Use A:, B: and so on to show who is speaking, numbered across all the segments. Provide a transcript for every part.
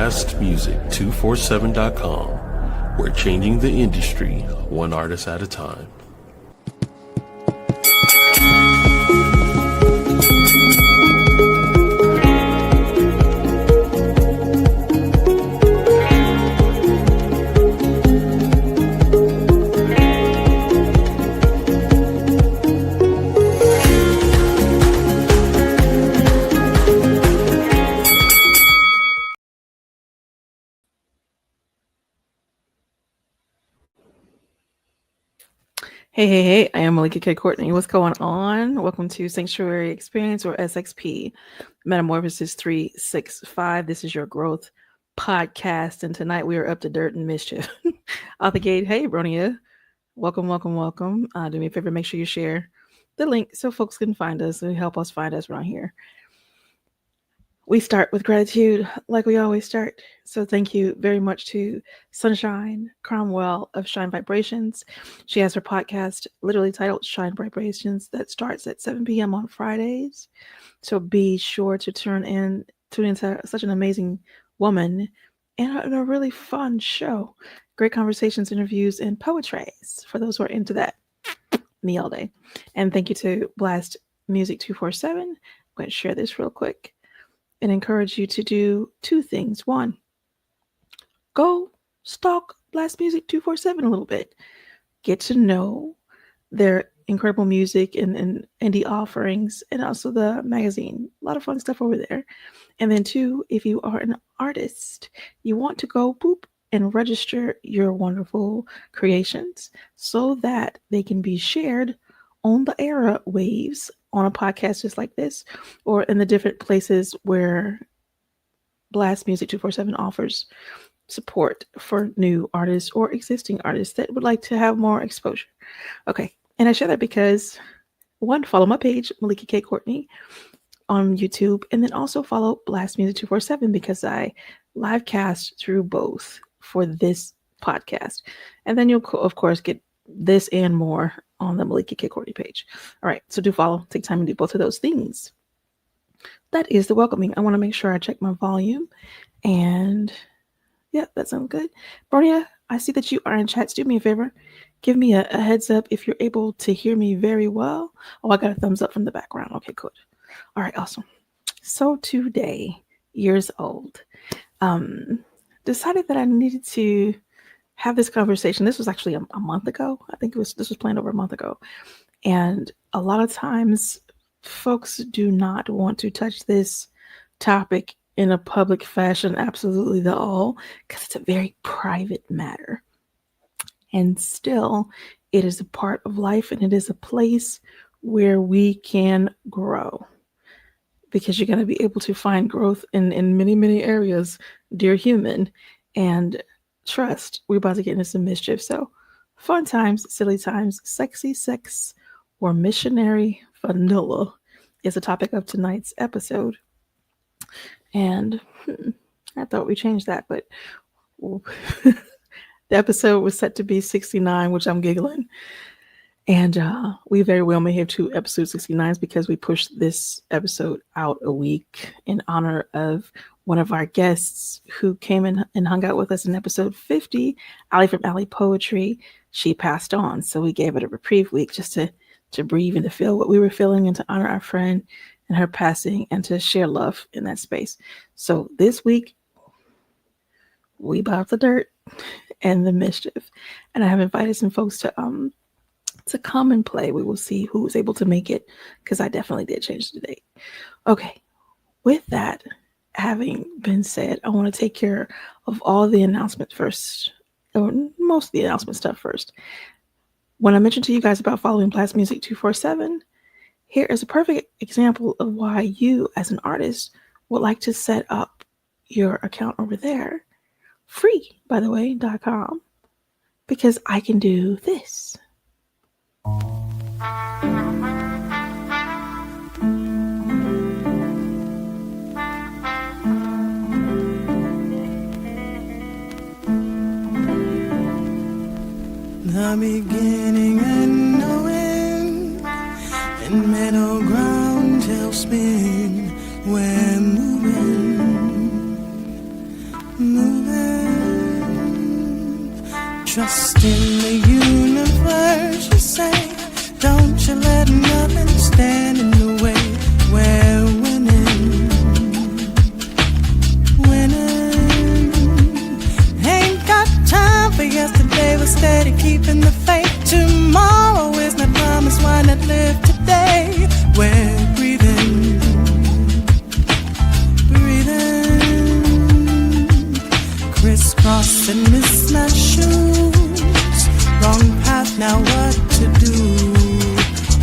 A: blastmusic247.com. We're changing the industry one artist at a time.
B: Hey, I am Melikia K, Courtney. What's going on? Welcome to Sanctuary Experience, or SXP, Metamorphosis 365. This is your growth podcast, and tonight we are up to dirt and mischief. Out the gate, hey, Bronia. Welcome. Do me a favor, make sure you share the link so folks can find us and help us find us around here. We start with gratitude like we always start. So thank you very much to Sunshine Cromwell of Shine Vibrations. She has her podcast literally titled Shine Vibrations that starts at 7 p.m. on Fridays. So be sure to tune into such an amazing woman and a really fun show. Great conversations, interviews, and poetries for those who are into that. Me all day. And thank you to Blast Music 247. I'm going to share this real quick and encourage you to do two things. One, go stalk Blast Music 247 a little bit. Get to know their incredible music and indie offerings, and also the magazine. A lot of fun stuff over there. And then two, if you are an artist, you want to go boop and register your wonderful creations so that they can be shared on the airwaves on a podcast just like this, or in the different places where Blast Music 247 offers support for new artists or existing artists that would like to have more exposure. Okay, and I share that because, one, follow my page, Melikia K Courtney, on YouTube, and then also follow Blast Music 247 because I live cast through both for this podcast. And then you'll, of course, get this and more on the Melikia K Courtney page. All right, so do follow, take time and do both of those things. That is the welcoming. I want to make sure I check my volume, and yeah, that sounds good. Bronia, I see that you are in chats. Do me a favor, give me a heads up if you're able to hear me very well. Oh, I got a thumbs up from the background. Okay, good. All right, awesome. So today, years old, decided that I needed to have this conversation. This was actually a month ago. I think this was planned over a month ago. And a lot of times folks do not want to touch this topic in a public fashion, absolutely the all, because it's a very private matter. And still, it is a part of life, and it is a place where we can grow. Because you're going to be able to find growth in many, many areas, dear human. And trust, we're about to get into some mischief. So fun times, silly times, sexy sex, or missionary vanilla is the topic of tonight's episode. And I thought we changed that, but the episode was set to be 69, which I'm giggling. And we very well may have two episode 69s because we pushed this episode out a week in honor of one of our guests who came in and hung out with us in episode 50, Ali from Ali Poetry. She passed on, so we gave it a reprieve week just to breathe and to feel what we were feeling and to honor our friend and her passing and to share love in that space. So this week, we bought the dirt and the mischief. And I have invited some folks to come and play. We will see who was able to make it, because I definitely did change the date. Okay, with that having been said, I want to take care of all the announcements first, or most of the announcement stuff first. When I mentioned to you guys about following Blast Music 247, here is a perfect example of why you as an artist would like to set up your account over there. Free, by the way, .com, because I can do this.
C: The beginning and knowing, and middle ground till spin when moving. Trust in the universe, you say. Don't you let nothing stand in the way. We're winning, winning. Ain't got time for yesterday. We're steady keeping the faith. Tomorrow is not promised. Why not live today? We're breathing, breathing. Crisscross and mismatched shoes. Wrong path, now what to do?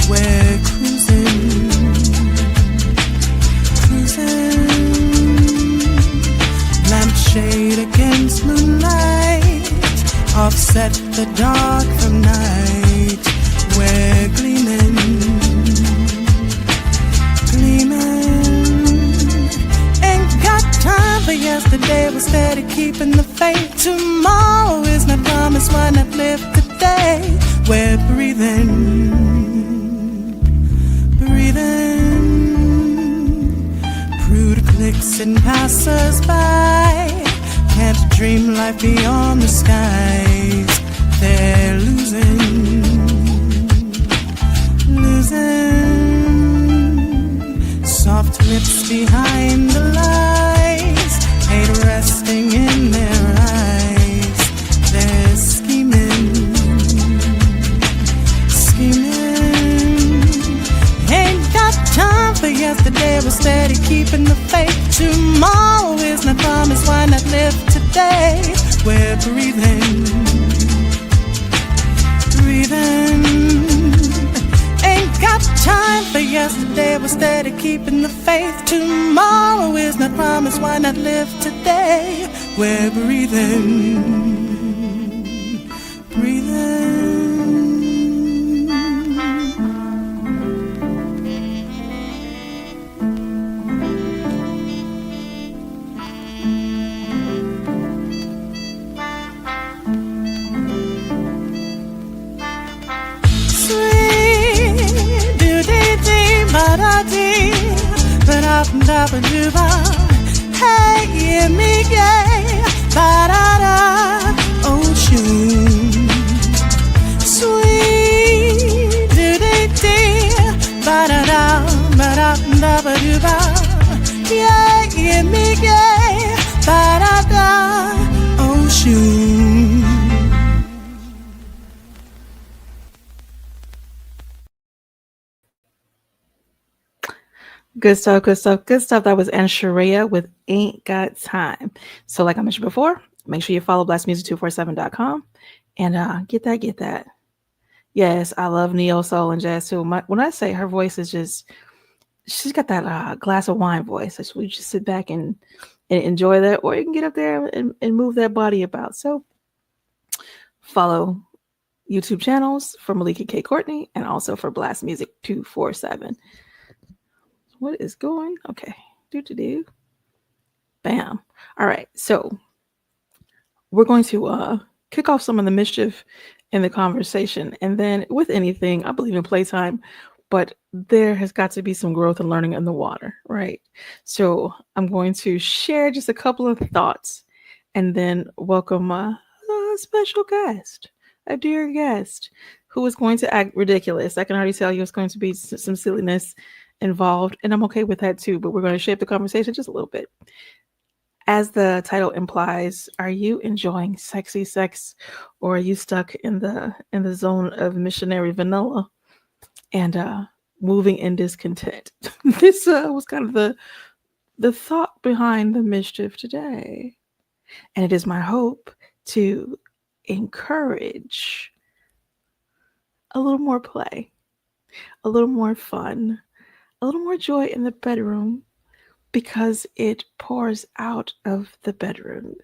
C: We're cruising, cruising. Lampshade against moonlight, offset the dark from night. We're gleaming, gleaming. Ain't got time for yesterday. We're steady keeping the faith. Tomorrow is not promised. Why not live today? We're breathing, breathing. Prude clicks and passers-by can't dream life beyond the skies. They're losing, losing. Soft lips behind the lies, hate resting in their eyes. They're scheming, scheming. Ain't got time for yesterday. We're steady keeping the faith. Tomorrow is not promised. Why not live today? We're breathing, breathing. Ain't got time for yesterday. We're steady keeping the faith. Tomorrow is not promised. Why not live today? We're breathing, breathing. Hey, Melikia, ba-da-da, ocean. Sweet, do-dee-dee, ba-da-da, ba-da-da-ba-doo-ba. Yeah, Melikia, ba-da-da, ocean.
B: Good stuff, good stuff, good stuff. That was Sharia with Ain't Got Time. So like I mentioned before, make sure you follow blastmusic247.com and get that. Yes, I love neo soul and jazz too. When I say her voice is just, she's got that glass of wine voice. So we just sit back and enjoy that, or you can get up there and move that body about. So follow YouTube channels for Melikia K. Courtney and also for Blast Music 247. What is going? Okay. Do. Bam. All right. So we're going to kick off some of the mischief in the conversation. And then with anything, I believe in playtime, but there has got to be some growth and learning in the water, right? So I'm going to share just a couple of thoughts and then welcome a special guest, a dear guest who is going to act ridiculous. I can already tell you it's going to be some silliness involved, and I'm okay with that too, but we're going to shape the conversation just a little bit. As the title implies, are you enjoying sexy sex, or are you stuck in the zone of missionary vanilla and moving in discontent? This was kind of the thought behind the mischief today, and it is my hope to encourage a little more play, a little more fun, a little more joy in the bedroom, because it pours out of the bedroom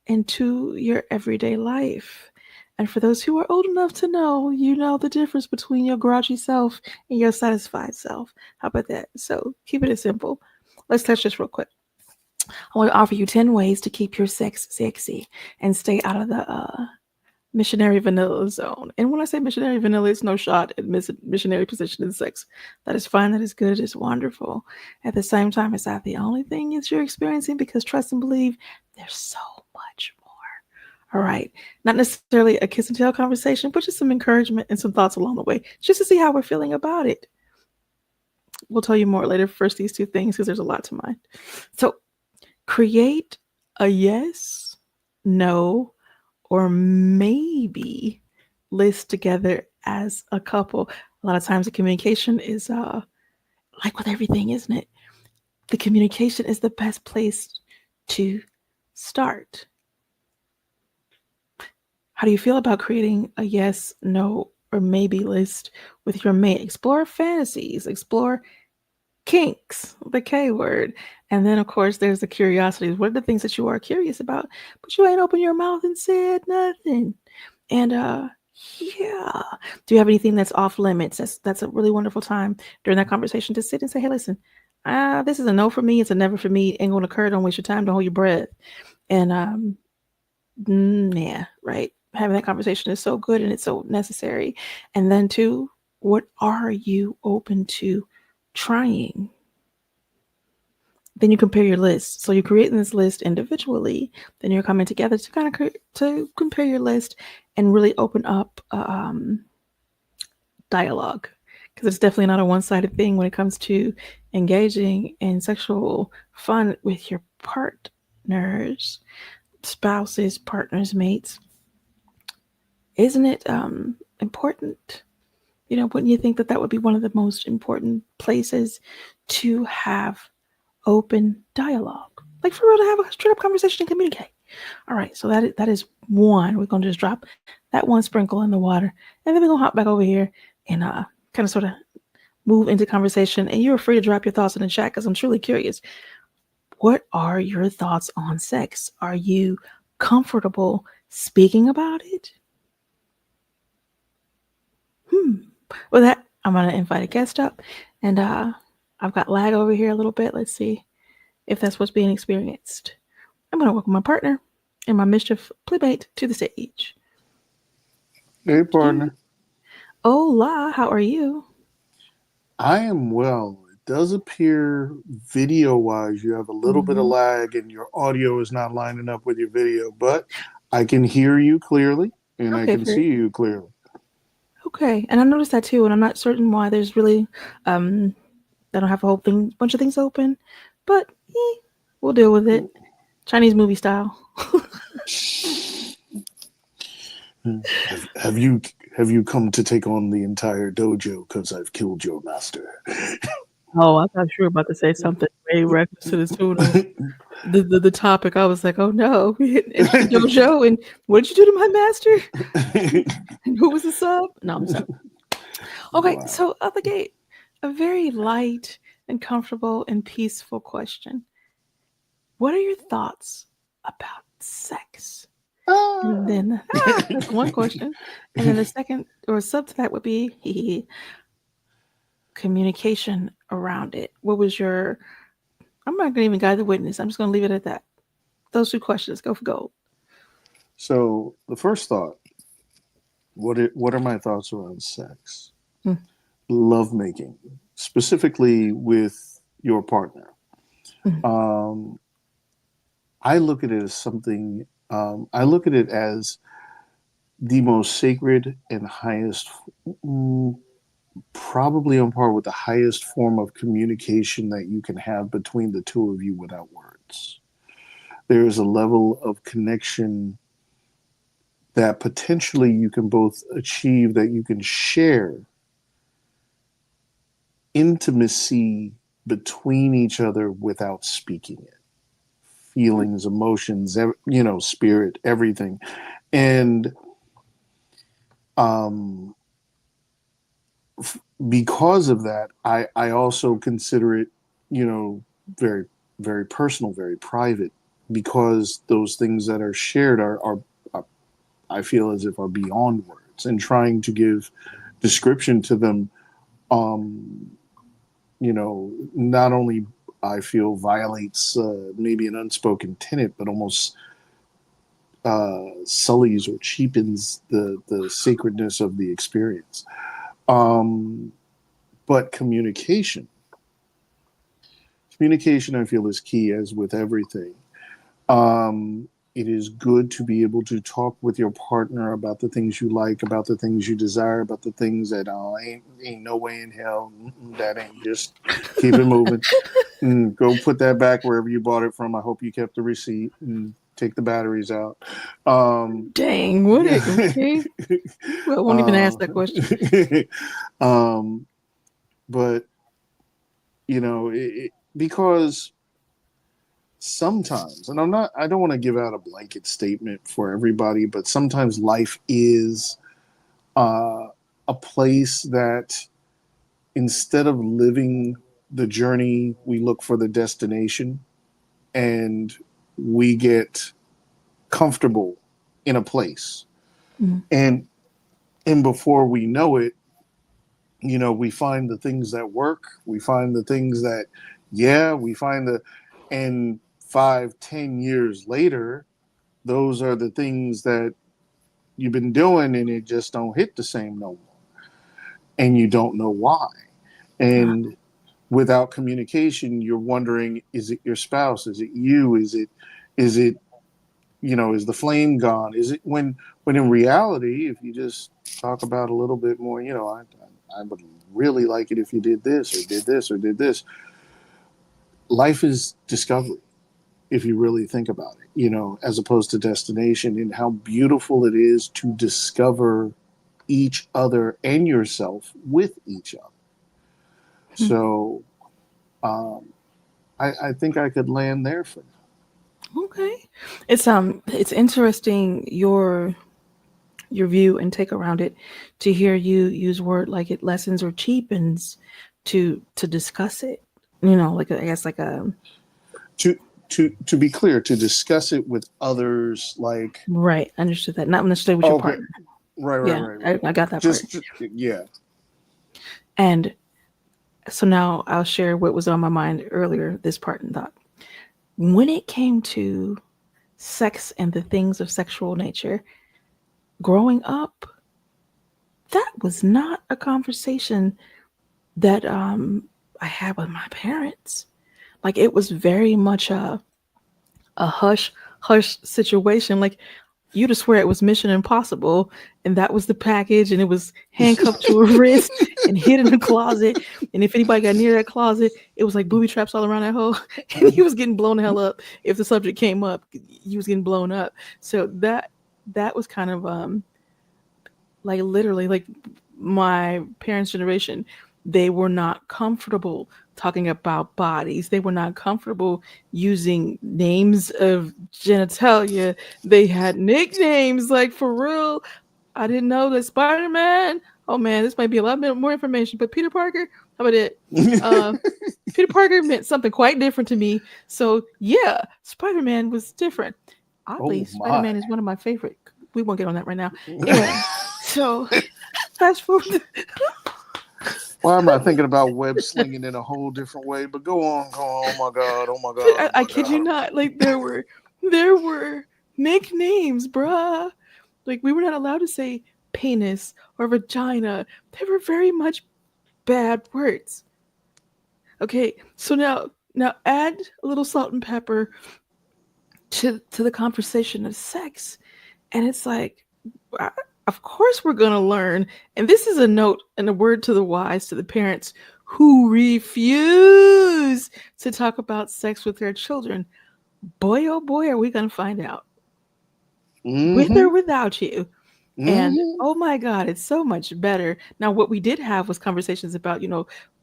B: into your everyday life. And for those who are old enough to know, you know the difference between your grouchy self and your satisfied self. How about that? So keep it simple. Let's touch this real quick. I want to offer you 10 ways to keep your sex sexy and stay out of the missionary vanilla zone. And when I say missionary vanilla, it's no shot at missionary position in sex. That is fine. That is good. It's wonderful. At the same time, it's not the only thing that you're experiencing, because trust and believe, there's so much more. All right. Not necessarily a kiss and tell conversation, but just some encouragement and some thoughts along the way, just to see how we're feeling about it. We'll tell you more later. First, these two things, because there's a lot to mind. So create a yes, no, or maybe list together as a couple. A lot of times the communication is like with everything, isn't it? The communication is the best place to start. How do you feel about creating a yes, no, or maybe list with your mate? Explore fantasies, explore kinks, the K word. And then, of course, there's the curiosities. What are the things that you are curious about, but you ain't opened your mouth and said nothing? And yeah. Do you have anything that's off limits? That's a really wonderful time during that conversation to sit and say, hey, listen, this is a no for me. It's a never for me. Ain't gonna occur. Don't waste your time. Don't hold your breath. And yeah, right. Having that conversation is so good and it's so necessary. And then two, what are you open to trying? Then you compare your list. So you're creating this list individually. Then you're coming together to kind of to compare your list and really open up dialogue, because it's definitely not a one-sided thing when it comes to engaging in sexual fun with your partners, spouses, partners, mates. Isn't it important? Wouldn't you think that would be one of the most important places to have open dialogue? Like, for real, to have a straight up conversation and communicate. All right, so that is one. We're going to just drop that one sprinkle in the water, and then we're going to hop back over here and kind of sort of move into conversation. And you're free to drop your thoughts in the chat, because I'm truly curious. What are your thoughts on sex? Are you comfortable speaking about it? With that, I'm going to invite a guest up, and I've got lag over here a little bit. Let's see if that's what's being experienced. I'm going to welcome my partner and my mischief playmate to the stage.
D: Hey, partner.
B: Hola, how are you?
D: I am well. It does appear video-wise you have a little bit of lag and your audio is not lining up with your video, but I can hear you clearly and I can see you clearly.
B: Okay, and I noticed that too, and I'm not certain why there's really, I don't have a whole bunch of things open, but we'll deal with it. Chinese movie style.
D: Have you come to take on the entire dojo because I've killed your master?
B: Oh, I thought you were about to say something very reckless to the tune of the topic. I was like, oh no, we hit dojo, and what did you do to my master? And who was the sub? No, I'm sorry. Okay, wow. So out the gate, a very light and comfortable and peaceful question. What are your thoughts about sex? And then that's one question. And then the second or sub to that would be communication around it. What was your, I'm not going to even guide the witness. I'm just going to leave it at that. Those two questions, go for gold.
D: So the first thought, what are my thoughts around sex? Lovemaking, specifically with your partner. I look at it as something, I look at it as the most sacred and highest, probably on par with the highest form of communication that you can have between the two of you without words. There is a level of connection that potentially you can both achieve, that you can share intimacy between each other without speaking it. Feelings, emotions, spirit, everything. And because of that, I also consider it, very, very personal, very private, because those things that are shared are I feel as if are beyond words, and trying to give description to them, not only I feel violates maybe an unspoken tenet, but almost sullies or cheapens the sacredness of the experience. But communication, I feel, is key, as with everything. it is good to be able to talk with your partner about the things you like, about the things you desire, about the things that ain't no way in hell that ain't. Just keep it moving. Go put that back wherever you bought it from. I hope you kept the receipt and take the batteries out.
B: Dang, what? Okay. Well, I won't even ask that question.
D: But because sometimes, and I don't want to give out a blanket statement for everybody, but sometimes life is a place that instead of living the journey, we look for the destination, and we get comfortable in a place. And before we know it, we find the things that work, we find the things that, and 5-10 years later, those are the things that you've been doing, and it just don't hit the same no more. And you don't know why. And without communication, you're wondering, is it your spouse? Is it you? Is it, is the flame gone? Is it when in reality, if you just talk about a little bit more, I would really like it if you did this or did this or did this. Life is discovery, if you really think about it, as opposed to destination, and how beautiful it is to discover each other and yourself with each other. So I think I could land there for now.
B: Okay. It's interesting your view and take around it, to hear you use word like it lessens or cheapens to discuss it. Like I guess like a
D: to be clear, to discuss it with others, like
B: right. Understood that. Not necessarily with your partner.
D: Right.
B: I got that
D: just
B: part.
D: Yeah.
B: And so now I'll share what was on my mind earlier, this part and thought. When it came to sex and the things of sexual nature, growing up, that was not a conversation that I had with my parents. Like, it was very much a hush situation. Like, you'd swear it was Mission Impossible, and that was the package, and it was handcuffed to a wrist and hid in a closet. And if anybody got near that closet, it was like booby traps all around that hole, and he was getting blown the hell up. If the subject came up, he was getting blown up. So that was kind of like literally like my parents' generation. They were not comfortable talking about bodies. They were not comfortable using names of genitalia. They had nicknames, like, for real. I didn't know that Spider-Man. Oh man, this might be a lot more information. But Peter Parker, how about it? Peter Parker meant something quite different to me. So yeah, Spider-Man was different. Oddly, Spider-Man is one of my favorite. We won't get on that right now. Anyway, so fast forward.
D: Why am I thinking about web slinging in a whole different way? But go on. Oh my god!
B: I kid you not. Like, there were nicknames, bruh. Like, we were not allowed to say penis or vagina. They were very much bad words. Okay, so now add a little salt and pepper to the conversation of sex, and it's like, of course we're going to learn. And this is a note and a word to the wise, to the parents who refuse to talk about sex with their children. Boy, oh boy, are we going to find out. With or without you. And oh my God, it's so much better. Now, what we did have was conversations about,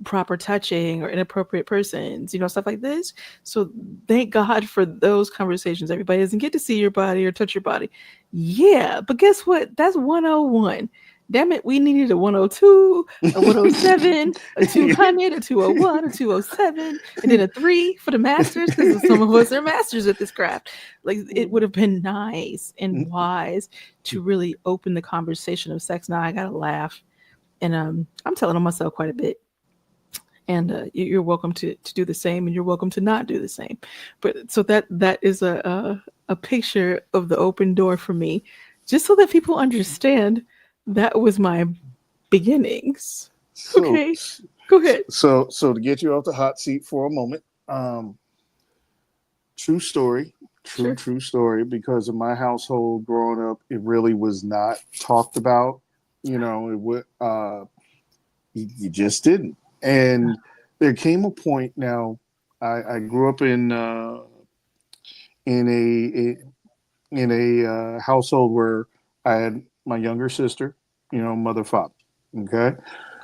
B: proper touching or inappropriate persons, stuff like this. So thank God for those conversations. Everybody doesn't get to see your body or touch your body. Yeah, but guess what? That's 101. Damn it, we needed a 102, a 107, a 200, a 201, a 207, and then a 3 for the masters, because some of us are masters at this craft. Like, it would have been nice and wise to really open the conversation of sex. Now I gotta laugh, and I'm telling on myself quite a bit. And you're welcome to do the same, and you're welcome to not do the same. But so that is a picture of the open door for me, just so that people understand. That was my beginnings. Okay, go ahead.
D: So to get you off the hot seat for a moment, true story.
B: Sure.
D: True story. Because in my household growing up, it really was not talked about. You know, it would. You just didn't. And there came a point. Now, I grew up in a household where I had my younger sister. You know, mother, father. Okay.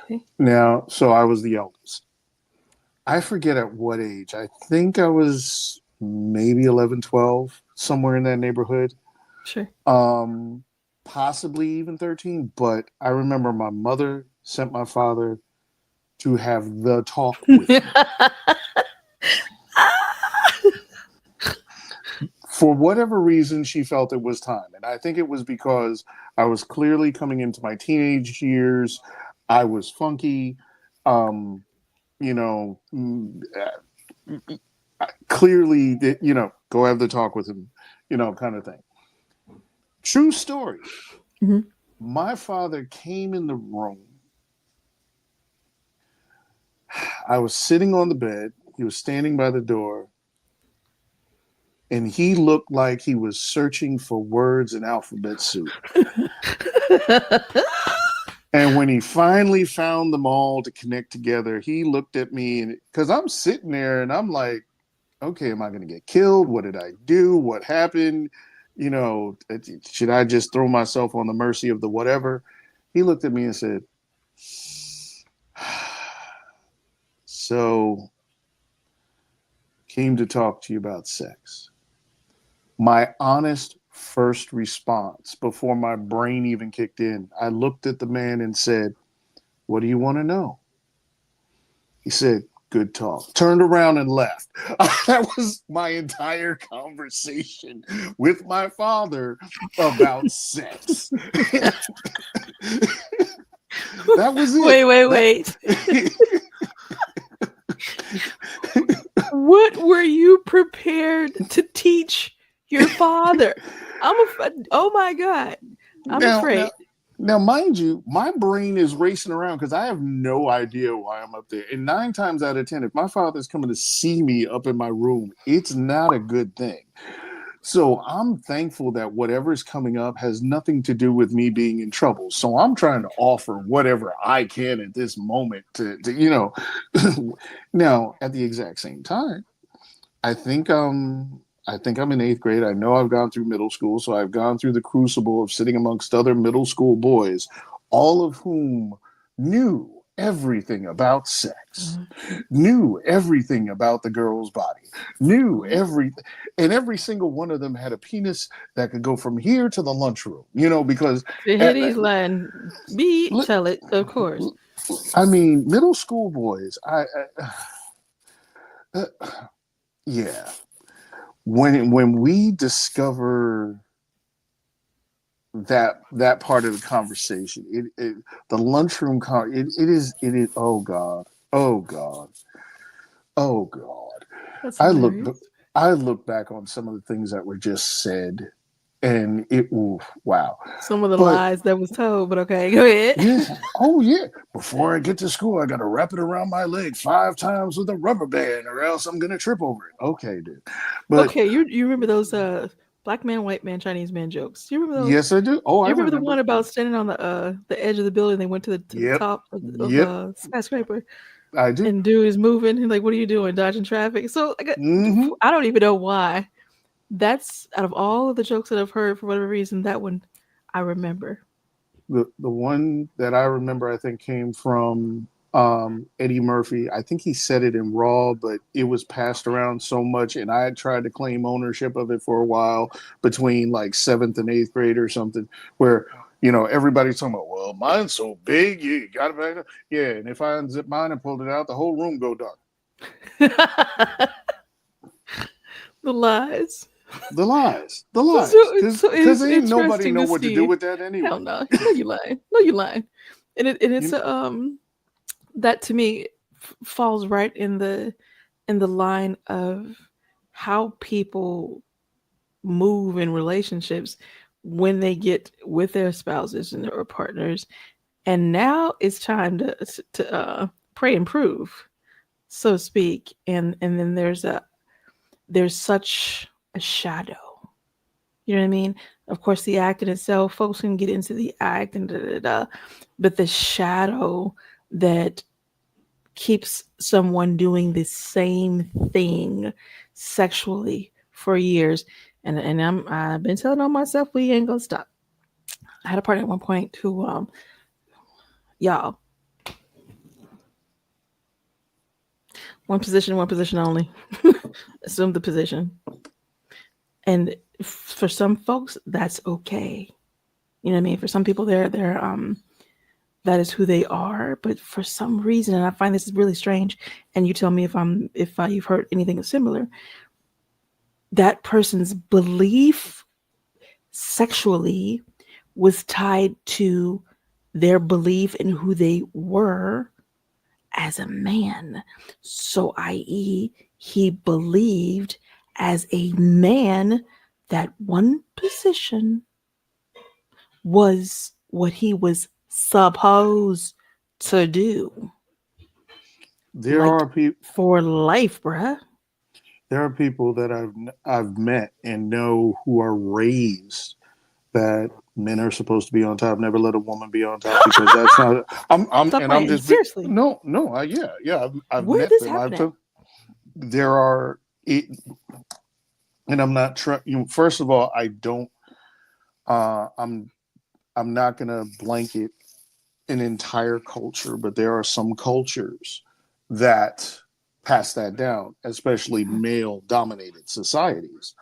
B: Okay.
D: Now, so I was the eldest. I forget at what age. I think I was maybe 11, 12, somewhere in that neighborhood.
B: Sure.
D: Possibly even 13. But I remember my mother sent my father to have the talk with me. For whatever reason, she felt it was time. And I think it was because I was clearly coming into my teenage years. I was funky. You know, clearly, you know, go have the talk with him, you know, kind of thing. True story.
B: Mm-hmm.
D: My father came in the room. I was sitting on the bed. He was standing by the door. And he looked like he was searching for words in alphabet soup. And when he finally found them all to connect together, he looked at me, and because I'm sitting there and I'm like, okay, am I going to get killed? What did I do? What happened? You know, should I just throw myself on the mercy of the whatever? He looked at me and said, so came to talk to you about sex. My honest first response before my brain even kicked in, I looked at the man and said, what do you want to know? He said, good talk. Turned around and left. That was my entire conversation with my father about sex. That was it.
B: Wait. What were you prepared to teach your father? Oh my God. I'm afraid.
D: Now, mind you, my brain is racing around because I have no idea why I'm up there. And 9 times out of 10, if my father's coming to see me up in my room, it's not a good thing. So I'm thankful that whatever's coming up has nothing to do with me being in trouble. So I'm trying to offer whatever I can at this moment to you know. Now, at the exact same time, I think I'm in 8th grade. I know I've gone through middle school, so I've gone through the crucible of sitting amongst other middle school boys, all of whom knew everything about sex, knew everything about the girl's body, knew everything. And every single one of them had a penis that could go from here to the lunchroom, you know, because
B: The Hitty's line, tell it, of course.
D: I mean, middle school boys, yeah. When we discover that part of the conversation, the lunchroom it is oh God.
B: That's
D: I
B: hilarious.
D: look back on some of the things that were just said, and wow.
B: Some of the lies that was told, but okay, go ahead.
D: Yeah. Oh yeah. Before I get to school, I gotta wrap it around my leg 5 times with a rubber band, or else I'm gonna trip over it. Okay, dude. But
B: okay, you remember those black man, white man, Chinese man jokes? Do you remember those?
D: Yes, I do. Oh,
B: I remember the one about standing on the edge of the building. They went to the top of the skyscraper.
D: I do.
B: And dude is moving. He's like, "What are you doing? Dodging traffic?" So I don't even know why. That's out of all of the jokes that I've heard, for whatever reason, that one I remember.
D: The one that I remember, I think, came from Eddie Murphy. I think he said it in Raw, but it was passed around so much, and I had tried to claim ownership of it for a while between like 7th and 8th grade or something, where you know everybody's talking about, well, mine's so big, you got it back up. Yeah, and if I unzip mine and pulled it out, the whole room go dark.
B: The lies.
D: Because ain't nobody know what to do with that anyway.
B: Hell no. No, you lying. No, you lying. And it's that to me falls right in the line of how people move in relationships when they get with their spouses and or partners. And now it's time to pray and prove, so to speak. And then there's such a shadow. You know what I mean? Of course, the act in itself, folks can get into the act and but the shadow that keeps someone doing the same thing sexually for years. And I've been telling on myself we ain't gonna stop. I had a partner at one point who y'all, one position only. Assume the position. And for some folks, that's okay. You know what I mean? For some people, they're that is who they are. But for some reason, and I find this is really strange, and you tell me if you've heard anything similar, that person's belief sexually was tied to their belief in who they were as a man. So, i.e., he believed as a man that one position was what he was supposed to do.
D: There are people
B: for life, bruh.
D: There are people that I've met and know who are raised that men are supposed to be on top. Never let a woman be on top because that's not. I'm just
B: seriously.
D: I've
B: Where
D: met
B: this
D: them.
B: happening?
D: There are, and I'm not trying. First of all, I don't. I'm not going to blanket an entire culture, but there are some cultures that pass that down, especially male-dominated societies.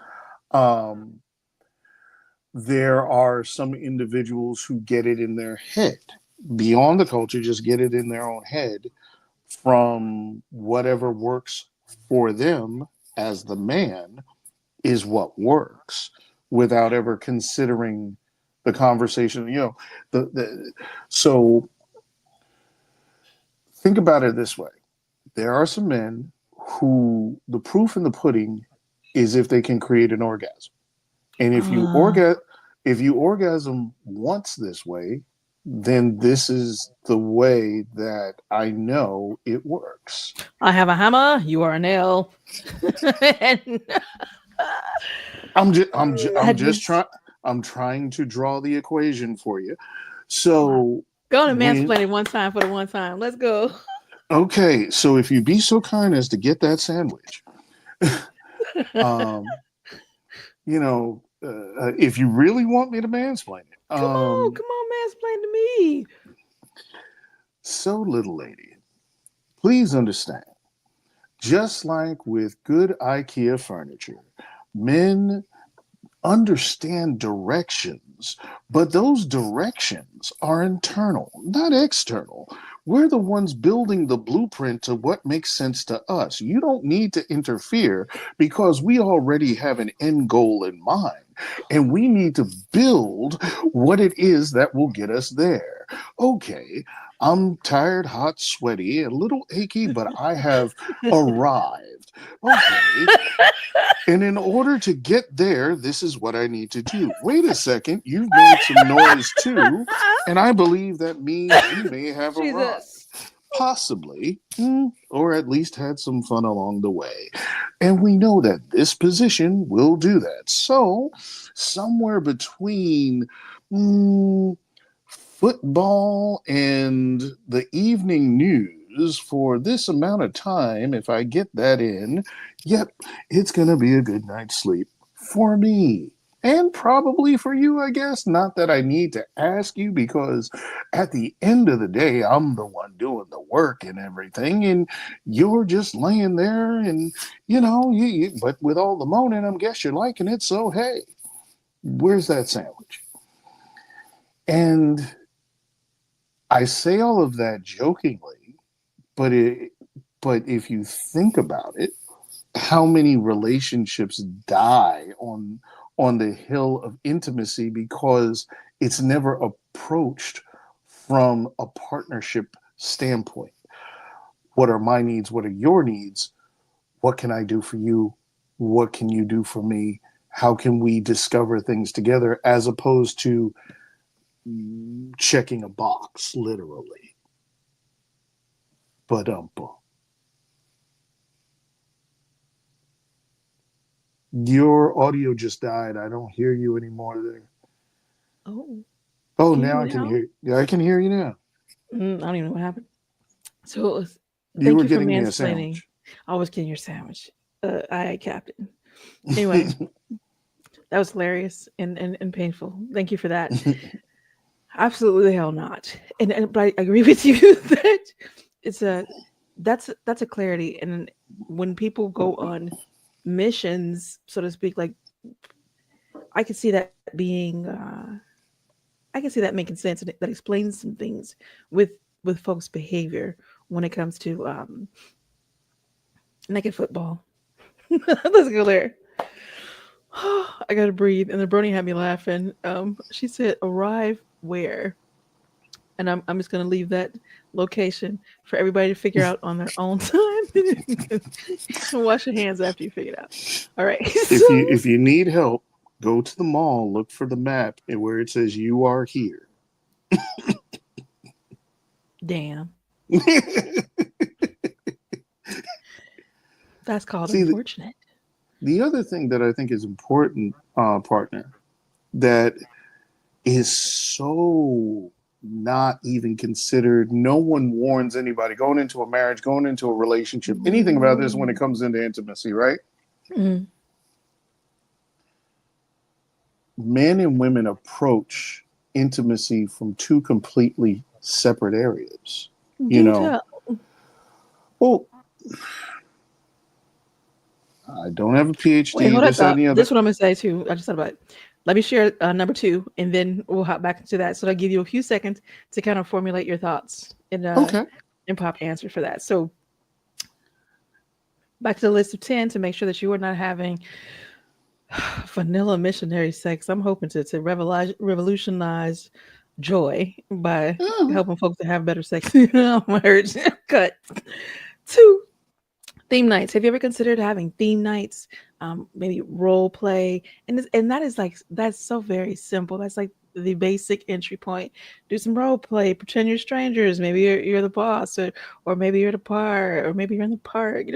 D: There are some individuals who get it in their head, beyond the culture, just get it in their own head from whatever works for them as the man is what works, without ever considering the conversation. So think about it this way. There are some men who the proof in the pudding is if they can create an orgasm. And if you orgasm once this way, then this is the way that I know it works.
B: I have a hammer, you are a nail.
D: I'm trying to draw the equation for you. So
B: go on and mansplain it one time for the one time. Let's go.
D: Okay, so if you be so kind as to get that sandwich, if you really want me to mansplain it,
B: come on, mansplain to me.
D: So, little lady, please understand. Just like with good IKEA furniture, men understand directions, but those directions are internal, not external. We're the ones building the blueprint to what makes sense to us. You don't need to interfere because we already have an end goal in mind, and we need to build what it is that will get us there. Okay, I'm tired, hot, sweaty, a little achy, but I have arrived. Okay. And in order to get there, this is what I need to do. Wait a second, you've made some noise too, and I believe that means you may have arrived. Possibly, or at least had some fun along the way. And we know that this position will do that. So, somewhere between football and the evening news for this amount of time, if I get that in, yep, it's going to be a good night's sleep for me. And probably for you, I guess. Not that I need to ask you, because at the end of the day, I'm the one doing the work and everything, and you're just laying there, and but with all the moaning, I guess you're liking it. So hey, where's that sandwich? And I say all of that jokingly, but if you think about it, how many relationships die on the hill of intimacy because it's never approached from a partnership standpoint? What are my needs? What are your needs? What can I do for you? What can you do for me? How can we discover things together, as opposed to checking a box, literally? But Your audio just died. I don't hear you anymore there.
B: Oh,
D: Oh,
B: can you
D: now
B: hear
D: I
B: me
D: can
B: now?
D: hear. Yeah, I can hear you now.
B: I don't even know what happened. So
D: You
B: thank
D: were
B: you for
D: getting me a
B: mansplaining.
D: sandwich.
B: I was getting your sandwich. I Captain. Anyway, that was hilarious and painful. Thank you for that. Absolutely the hell not. And but I agree with you that it's a that's a clarity. And when people go on missions, so to speak, like I can see that being I can see that making sense, and that explains some things with folks' behavior when it comes to naked football. Let's go there. I gotta breathe. And the brony had me laughing. She said, "Arrive where?" And I'm just gonna leave that location for everybody to figure out on their own time. Wash your hands after you figure it out. All right.
D: If you need help, go to the mall, look for the map, and where it says you are here.
B: Damn, that's called
D: See,
B: unfortunate.
D: the other thing that I think is important, partner, that is so not even considered. No one warns anybody going into a marriage, going into a relationship, anything about this when it comes into intimacy, right?
B: Mm.
D: Men and women approach intimacy from two completely separate areas. You
B: Do
D: know,
B: tell.
D: well, I don't have a
B: Wait,
D: PhD,
B: hold
D: this, that,
B: up.
D: and the
B: This
D: other.
B: is what I'm gonna say too. I just thought about it. Let me share number two, and then we'll hop back into that. So I'll give you a few seconds to kind of formulate your thoughts
D: Okay.
B: and pop answer for that. So back to the list of 10 to make sure that you are not having vanilla missionary sex. I'm hoping to revolutionize joy by
D: Mhm.
B: helping folks to have better sex. My urge cut. Two, theme nights. Have you ever considered having theme nights? Maybe role play, and that is like that's so very simple. That's like the basic entry point. Do some role play. Pretend you're strangers. Maybe you're the boss, or maybe you're the par, or maybe you're in the park.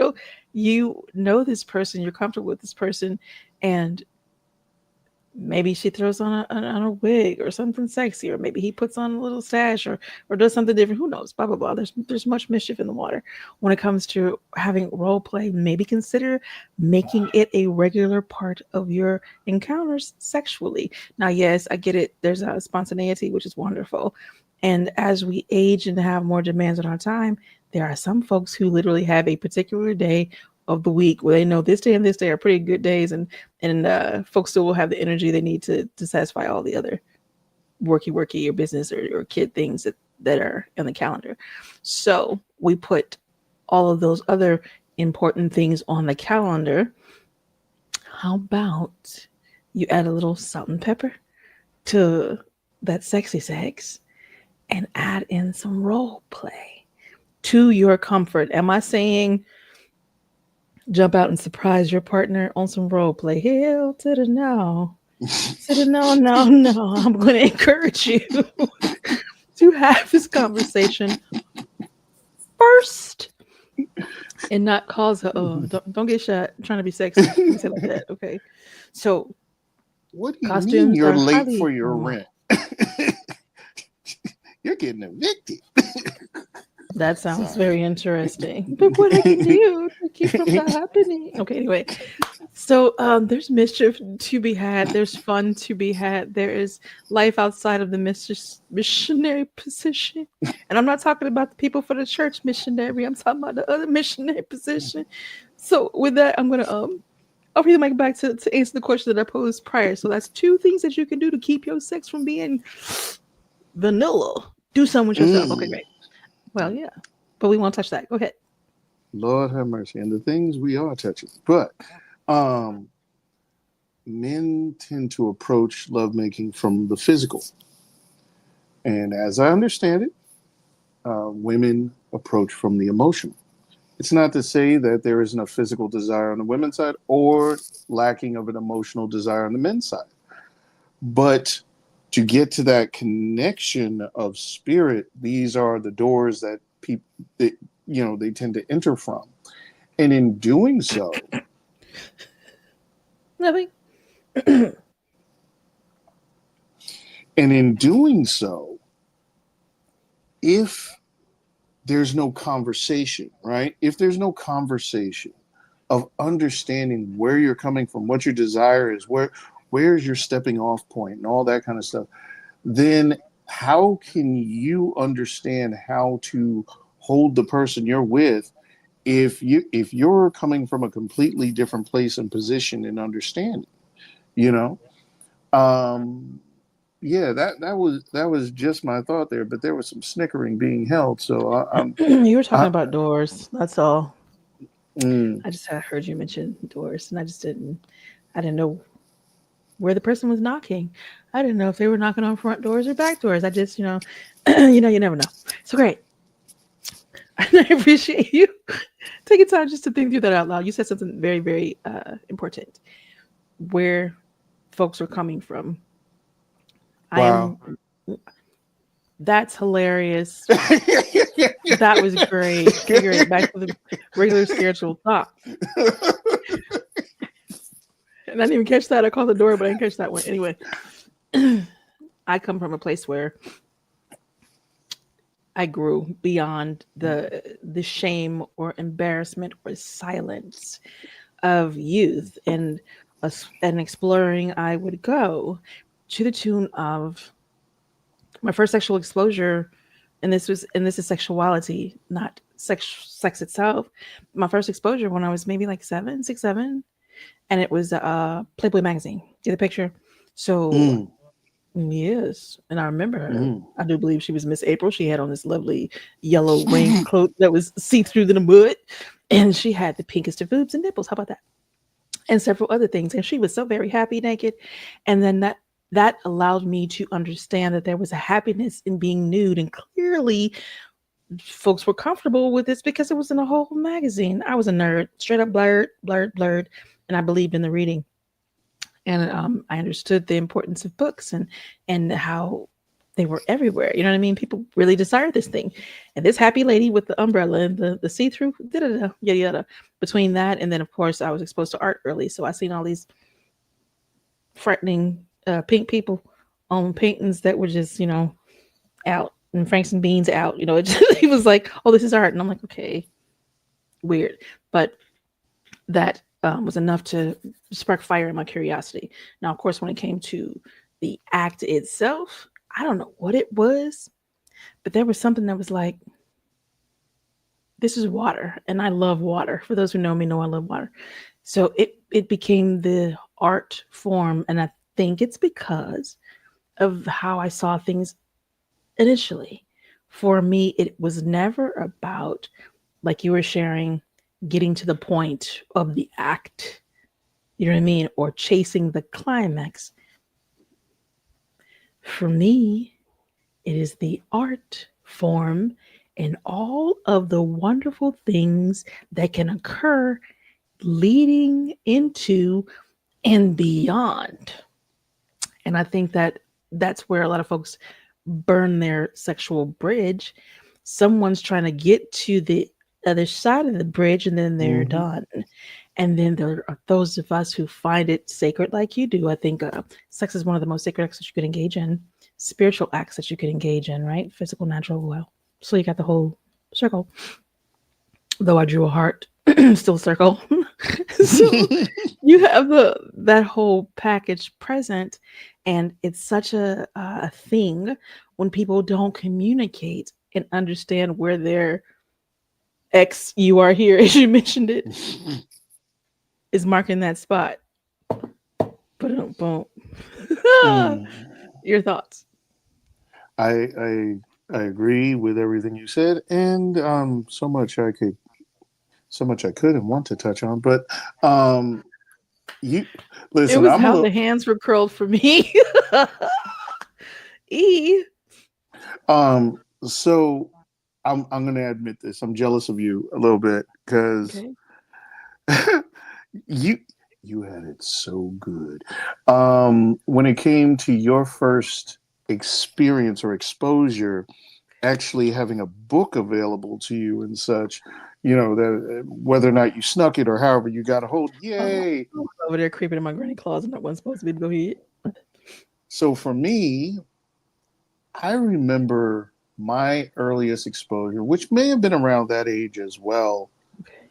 B: You know this person. You're comfortable with this person, and maybe she throws on a wig or something sexy, or maybe he puts on a little stash, or does something different. Who knows? Blah blah blah. There's much mischief in the water when it comes to having role play. Maybe consider making it a regular part of your encounters sexually. Now, yes, I get it. There's a spontaneity, which is wonderful, and as we age and have more demands on our time, there are some folks who literally have a particular day of the week where they know this day and this day are pretty good days, and folks still will have the energy they need to satisfy all the other worky or business or kid things that are on the calendar. So we put all of those other important things on the calendar. How about you add a little salt and pepper to that sexy sex and add in some role play to your comfort? Am I saying jump out and surprise your partner on some role play? Hell to the no. To the no, no, no. I'm going to encourage you to have this conversation first and not cause a, don't get shot trying to be sexy. Let me say it like that. Okay. So
D: What do you mean
B: costumes
D: you're
B: are
D: late for
B: highly
D: your rent? You're getting evicted.
B: that sounds
D: Sorry.
B: very interesting. But what I can do to keep from that happening. Okay, anyway. So there's mischief to be had. There's fun to be had. There is life outside of the missionary position. And I'm not talking about the people for the church missionary. I'm talking about the other missionary position. So with that, I'm going to offer you the mic back to answer the question that I posed prior. So that's two things that you can do to keep your sex from being vanilla. Do something with yourself. Okay, great. Well, yeah. But we won't touch that. Go ahead.
D: Lord have mercy. And the things we are touching. But men tend to approach lovemaking from the physical. And as I understand it, women approach from the emotional. It's not to say that there isn't a physical desire on the women's side or lacking of an emotional desire on the men's side. But to get to that connection of spirit, these are the doors that people, they tend to enter from. And in doing so,
B: Nothing.
D: And in doing so, if there's no conversation, right? If there's no conversation of understanding where you're coming from, what your desire is, where's your stepping off point and all that kind of stuff, then how can you understand how to hold the person you're with if you're coming from a completely different place and position and understanding, you know? Um, yeah, that was just my thought there, but there was some snickering being held. So
B: You were talking
D: I
B: about doors. That's all.
D: mm,
B: I just had heard you mention doors, and I didn't know where the person was knocking. I didn't know if they were knocking on front doors or back doors. I just, you never know. So great. I appreciate you taking time just to think through that out loud. You said something very, very important. Where folks are coming from. I
D: wow.
B: am. That's hilarious. That was great. Great. Back to the regular scheduled thought. And I didn't even catch that. I called the door, but I didn't catch that one. Anyway, I come from a place where I grew beyond the shame or embarrassment or silence of youth, and exploring. I would go to the tune of my first sexual exposure, and this is sexuality, not sex itself. My first exposure when I was maybe like 7, 6, 7, and it was Playboy magazine. Get the picture? So
D: Mm,
B: yes, and I remember her.
D: mm.
B: I do believe she was Miss April. She had on this lovely yellow rain cloak that was see through the mud, and she had the pinkest of boobs and nipples. How about that? And several other things. And she was so very happy naked. And then that allowed me to understand that there was a happiness in being nude. And clearly folks were comfortable with this because it was in a whole magazine. I was a nerd, straight up blurred. And I believed in the reading. And I understood the importance of books and how they were everywhere. You know what I mean? People really desired this thing. And this happy lady with the umbrella and the see-through, yada yada. Between that and then, of course, I was exposed to art early. So I seen all these frightening pink people on paintings that were just, out, and Franks and Beans out. It was like, oh, this is art. And I'm like, okay, weird. But that was enough to spark fire in my curiosity. Now, of course, when it came to the act itself, I don't know what it was, but there was something that was like, this is water, and I love water. For those who know me, know I love water. So it became the art form, and I think it's because of how I saw things initially. For me, it was never about, like you were sharing, getting to the point of the act, you know what I mean, or chasing the climax. For me, it is the art form and all of the wonderful things that can occur leading into and beyond. And I think that that's where a lot of folks burn their sexual bridge. Someone's trying to get to the other side of the bridge and then they're
D: Mm-hmm.
B: done. And then there are those of us who find it sacred like you do. I think sex is one of the most sacred acts that you could engage in, spiritual acts that you could engage in, right? Physical, natural, well. So you got the whole circle. Though I drew a heart, still circle. So you have that whole package present, and it's such a thing when people don't communicate and understand where their ex you are here, as you mentioned it, is marking that spot. Boom.
D: Mm.
B: Your thoughts?
D: I agree with everything you said, and so much I could and want to touch on, but you
B: It
D: listen.
B: was
D: I'm a
B: how
D: little
B: the hands were curled for me. E.
D: so I'm gonna admit this. I'm jealous of you a little bit because
B: Okay.
D: you you had it so good. When it came to your first experience or exposure, actually having a book available to you and such, you know, that whether or not you snuck it or however you got a hold. Yay!
B: Over there creeping in my granny closet. That wasn't supposed to be. Go ahead.
D: So for me, I remember my earliest exposure, which may have been around that age as well,
B: Okay.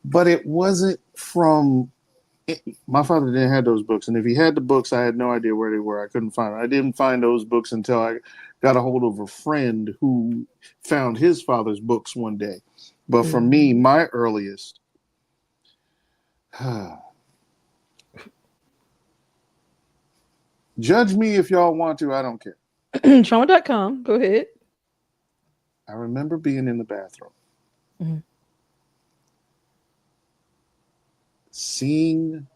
D: but it wasn't from. My father didn't have those books, and if he had the books, I had no idea where they were. I couldn't find them. I didn't find those books until I got a hold of a friend who found his father's books one day. But for me, my earliest, judge me if y'all want to, I don't care.
B: Trauma.com. Go ahead.
D: I remember being in the bathroom, seeing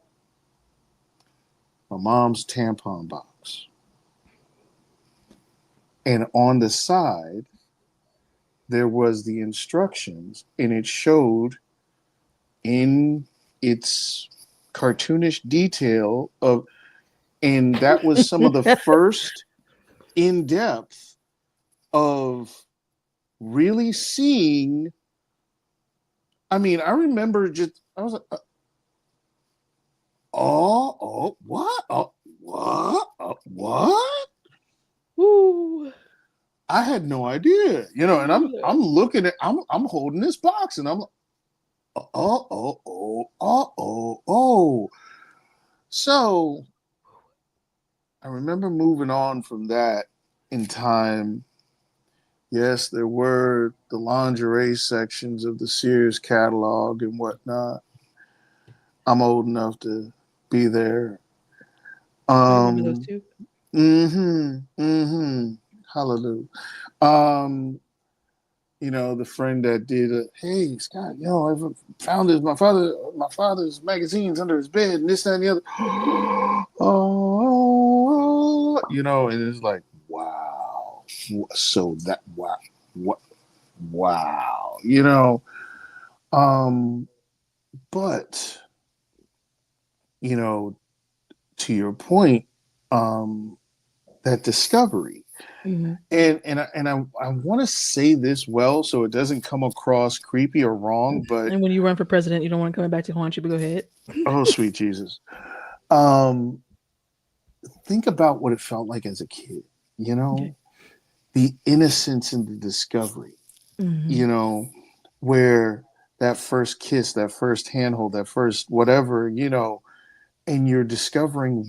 D: my mom's tampon box. And on the side, there was the instructions, and it showed in its cartoonish detail of, and that was some of the first in depth of really seeing. I mean, I remember I was like, what?
B: Ooh.
D: I had no idea, you know, and I'm looking at, I'm holding this box, and I'm like, So I remember moving on from that in time. Yes, there were the lingerie sections of the Sears catalog and whatnot. I'm old enough to be there.
B: I remember those two.
D: Hallelujah. You know, the friend that did hey Scott, you know, I found my father's magazines under his bed and this, that, and the other. Oh, you know, and it's like, wow. So that wow, you know. But you know, to your point, that discovery. And I want to say this well so it doesn't come across creepy or wrong, but
B: and when you run for president, you don't want to come back to haunt you, but go ahead.
D: Oh, sweet Jesus. Think about what it felt like as a kid, you know, the innocence and the discovery, you know, where that first kiss, that first handhold, that first whatever, you know, and you're discovering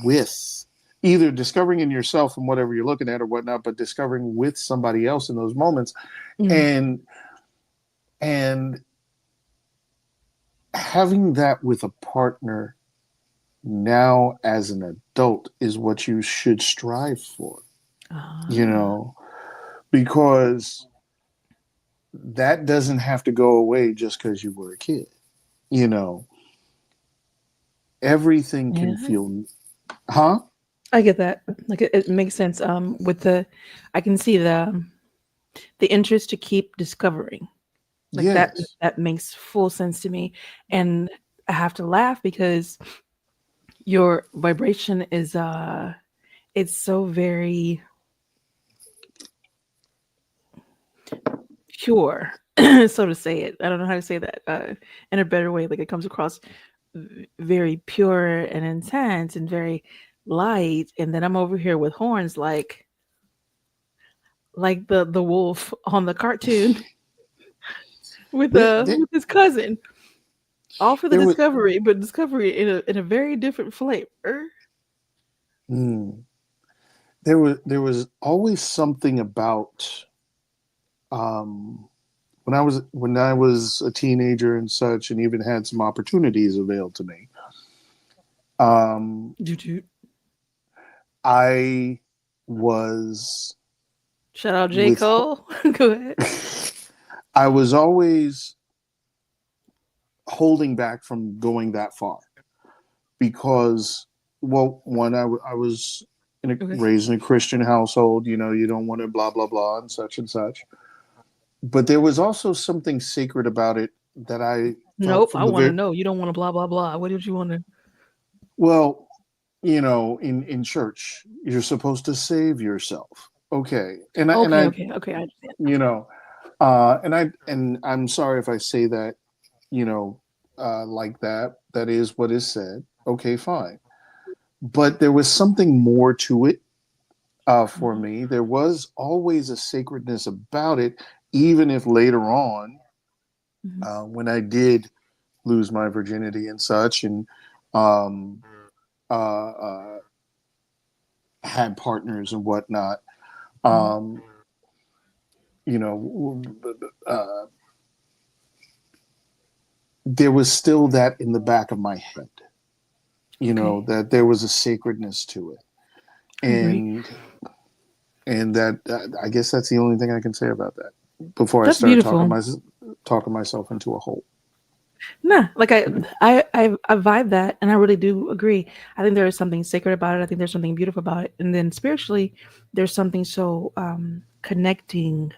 D: either discovering in yourself from whatever you're looking at or whatnot, but discovering with somebody else in those moments. And having that with a partner now as an adult is what you should strive for, you know, because that doesn't have to go away just because you were a kid, you know. Everything can feel,
B: I get that. Like it makes sense. I can see the interest to keep discovering. Like that makes full sense to me. And I have to laugh because your vibration is it's so very pure, so to say it. I don't know how to say that in a better way. Like it comes across very pure and intense and very light, and then I'm over here with horns like the wolf on the cartoon with his cousin. All for the discovery, but discovery in a very different flavor.
D: There was always something about when I was a teenager and such, and even had some opportunities availed to me. I was,
B: shout out J. Cole. Go ahead.
D: I was always holding back from going that far because, well, one, I was raised in a Christian household. You know, you don't want to blah blah blah and such. But there was also something sacred about it that I
B: I want to know. You don't want to blah blah blah. What did you want to?
D: Well, you know, in church, you're supposed to save yourself. Okay. I understand. You know, And I'm sorry if I say that, like that. That is what is said. Okay, fine. But there was something more to it for me. There was always a sacredness about it, even if later on, when I did lose my virginity and such, and um, had partners and whatnot, um, you know, there was still that in the back of my head, that there was a sacredness to it. And that I guess that's the only thing I can say about that before
B: That's
D: I start
B: beautiful.
D: talking myself into a hole.
B: Nah, like I vibe that, and I really do agree. I think there is something sacred about it. I think there's something beautiful about it, and then spiritually, there's something so connecting.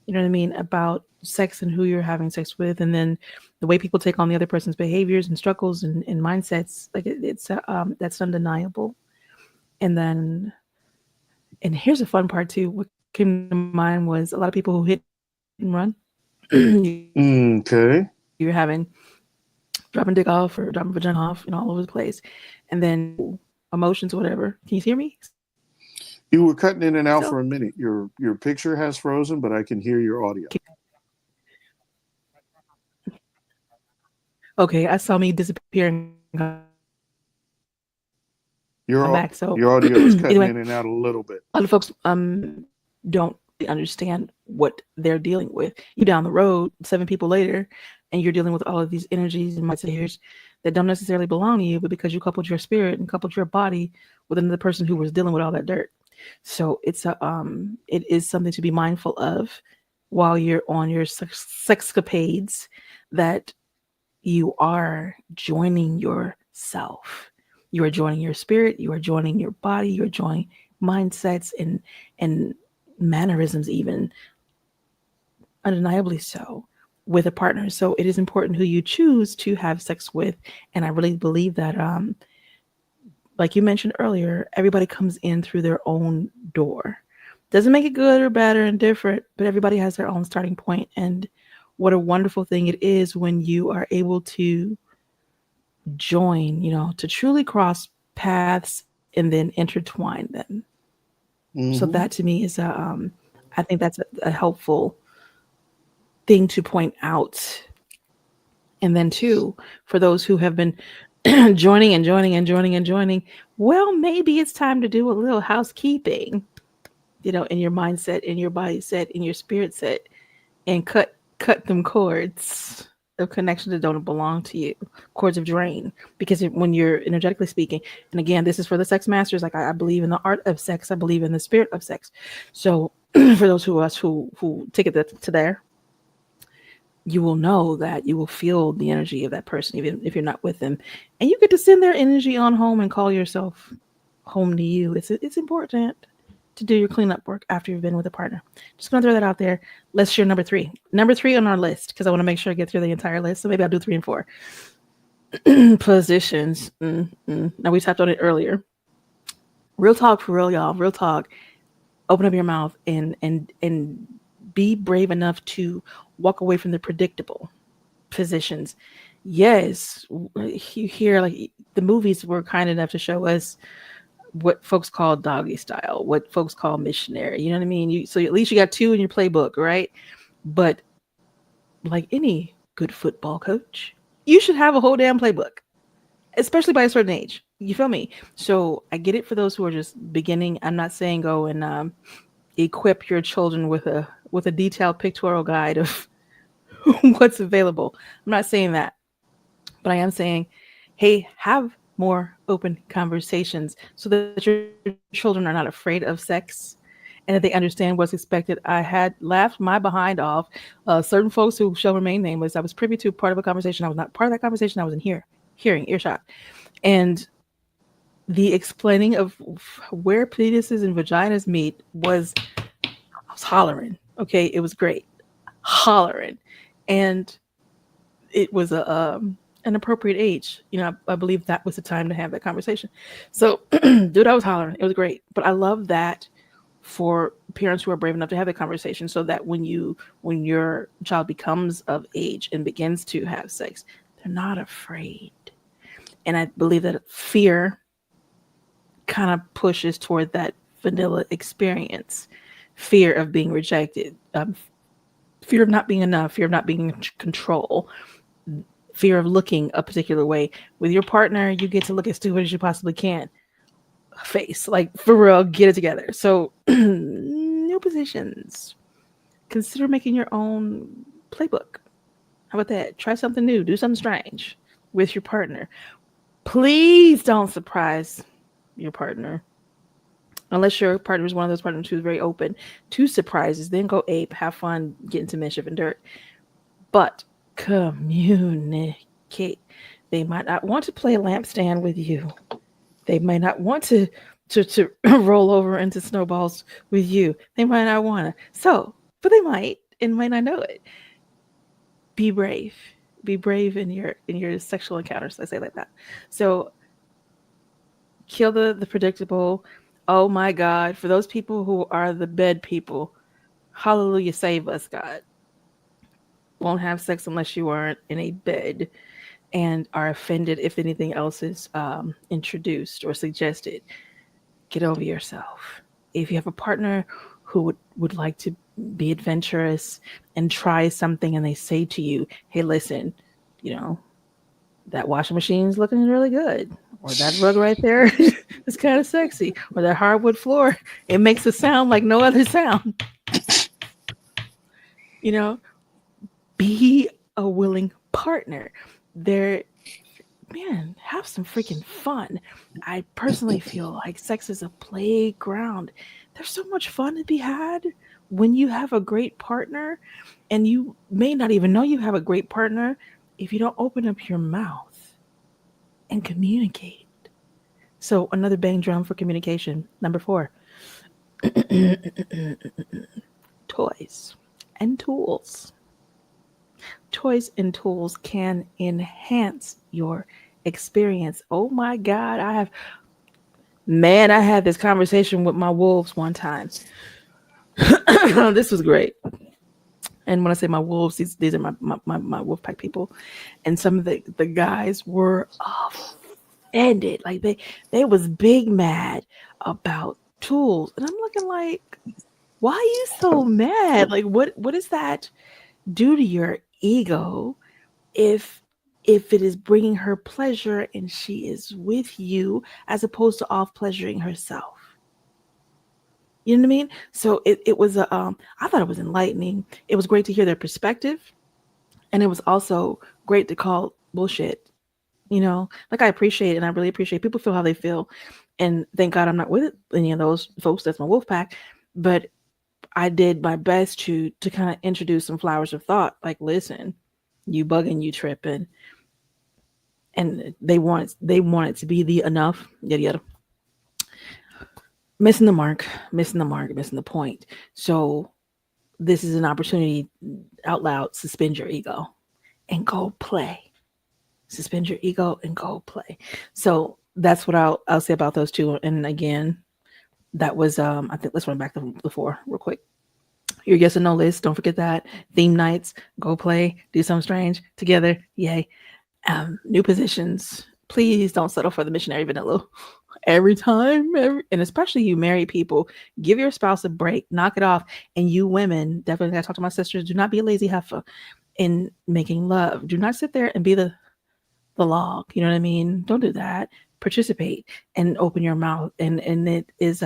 B: You know what I mean about sex and who you're having sex with, and then the way people take on the other person's behaviors and struggles and mindsets. Like it's that's undeniable. And then, and here's a fun part too. What came to mind was a lot of people who hit and run.
D: Okay.
B: You're having dropping dick off or dropping vagina off, all over the place, and then emotions, whatever. Can you hear me?
D: You were cutting in and out
B: So,
D: for a minute. Your picture has frozen, but I can hear your audio.
B: okay, I saw me disappearing. I'm back. So
D: Your audio is cutting
B: anyway,
D: in and out a little bit.
B: a lot of folks don't understand what they're dealing with. You down the road, 7 people later, and you're dealing with all of these energies and mindsets that don't necessarily belong to you, but because you coupled your spirit and coupled your body with another person who was dealing with all that dirt. So it is something to be mindful of while you're on your sexcapades, that you are joining yourself. You are joining your spirit. You are joining your body. You're joining mindsets and mannerisms, even undeniably so, with a partner. So it is important who you choose to have sex with. And I really believe that, like you mentioned earlier, everybody comes in through their own door. Doesn't make it good or bad or indifferent, but everybody has their own starting point. And what a wonderful thing it is when you are able to join, to truly cross paths and then intertwine them. So that to me is I think that's a helpful thing to point out. And then too, for those who have been joining, well, maybe it's time to do a little housekeeping, in your mindset, in your body set, in your spirit set, and cut them cords of connection that don't belong to you, cords of drain. Because when you're energetically speaking, and again, this is for the sex masters, like I believe in the art of sex, I believe in the spirit of sex. So for those of us who take it to there, you will know that you will feel the energy of that person, even if you're not with them, and you get to send their energy on home and call yourself home to you. It's important to do your cleanup work after you've been with a partner. Just gonna throw that out there. Let's share number 3 on our list, because I want to make sure I get through the entire list. So maybe I'll do 3 and 4. Positions. Now we tapped on it earlier. Real talk for real, y'all. Real talk. Open up your mouth and be brave enough to walk away from the predictable positions. Yes, you hear, like, the movies were kind enough to show us what folks call doggy style, what folks call missionary. You know what I mean? So at least you got 2 in your playbook, right? But like any good football coach, you should have a whole damn playbook, especially by a certain age. You feel me? So I get it for those who are just beginning. I'm not saying go and equip your children with a detailed pictorial guide of what's available. I'm not saying that, but I am saying, hey, have more open conversations so that your children are not afraid of sex and that they understand what's expected. I had laughed my behind off. Certain folks who shall remain nameless, I was privy to part of a conversation. I was not part of that conversation. I was in hearing, earshot. And the explaining of where penises and vaginas meet I was hollering. Okay, it was great. Hollering. And it was an appropriate age. I believe that was the time to have that conversation. So, dude, I was hollering. It was great. But I love that for parents who are brave enough to have the conversation, so that when your child becomes of age and begins to have sex, they're not afraid. And I believe that fear kind of pushes toward that vanilla experience, fear of being rejected, fear of not being enough, fear of not being in control, fear of looking a particular way. With your partner, you get to look as stupid as you possibly can. Face, like, for real, get it together. So new positions. Consider making your own playbook. How about that? Try something new. Do something strange with your partner. Please don't surprise your partner. Unless your partner is one of those partners who's very open to surprises, then go ape, have fun, get into mischief and dirt. But communicate. They might not want to play lampstand with you. They might not want to roll over into snowballs with you. They might not want to. So, but they might and might not know it. Be brave. Be brave in your sexual encounters. I say like that. So kill the predictable. Oh my God. For those people who are the bed people, hallelujah, save us, God. Won't have sex unless you aren't in a bed and are offended if anything else is introduced or suggested. Get over yourself. If you have a partner who would like to be adventurous and try something, and they say to you, hey, listen, that washing machine's looking really good, or that rug right there is kind of sexy, or that hardwood floor, it makes a sound like no other sound. Be a willing partner. Have some freaking fun. I personally feel like sex is a playground. There's so much fun to be had when you have a great partner, and you may not even know you have a great partner if you don't open up your mouth and communicate. So another bang drum for communication. Number 4, toys and tools. Toys and tools can enhance your experience. Oh my God. I had this conversation with my wolves one time. This was great. And when I say my wolves, these are my wolf pack people. And some of the guys were offended. Like they was big mad about tools. And I'm looking like, why are you so mad? Like, what does that do to your ego if it is bringing her pleasure and she is with you, as opposed to off pleasuring herself? You know what I mean? So it was I thought it was enlightening. It was great to hear their perspective, and it was also great to call bullshit. Like, I appreciate it, and I really appreciate people feel how they feel, and thank God I'm not with any of those folks. That's my wolf pack. But I did my best to kind of introduce some flowers of thought. Like, listen, you bugging, you tripping, and they want it to be the enough, yada yada. Missing the mark, missing the point. So this is an opportunity, out loud, suspend your ego and go play. Suspend your ego and go play. So that's what I'll say about those two. And again, that was I think, let's run back to the 4 real quick. Your yes and no list, don't forget that. Theme nights, go play, do something strange together, yay. New positions, please don't settle for the missionary vanilla every time. And especially you married people, give your spouse a break, knock it off. And you women, definitely gotta talk to my sisters, do not be a lazy heifer in making love. Do not sit there and be the log, you know what I mean? Don't do that. Participate and open your mouth. And it is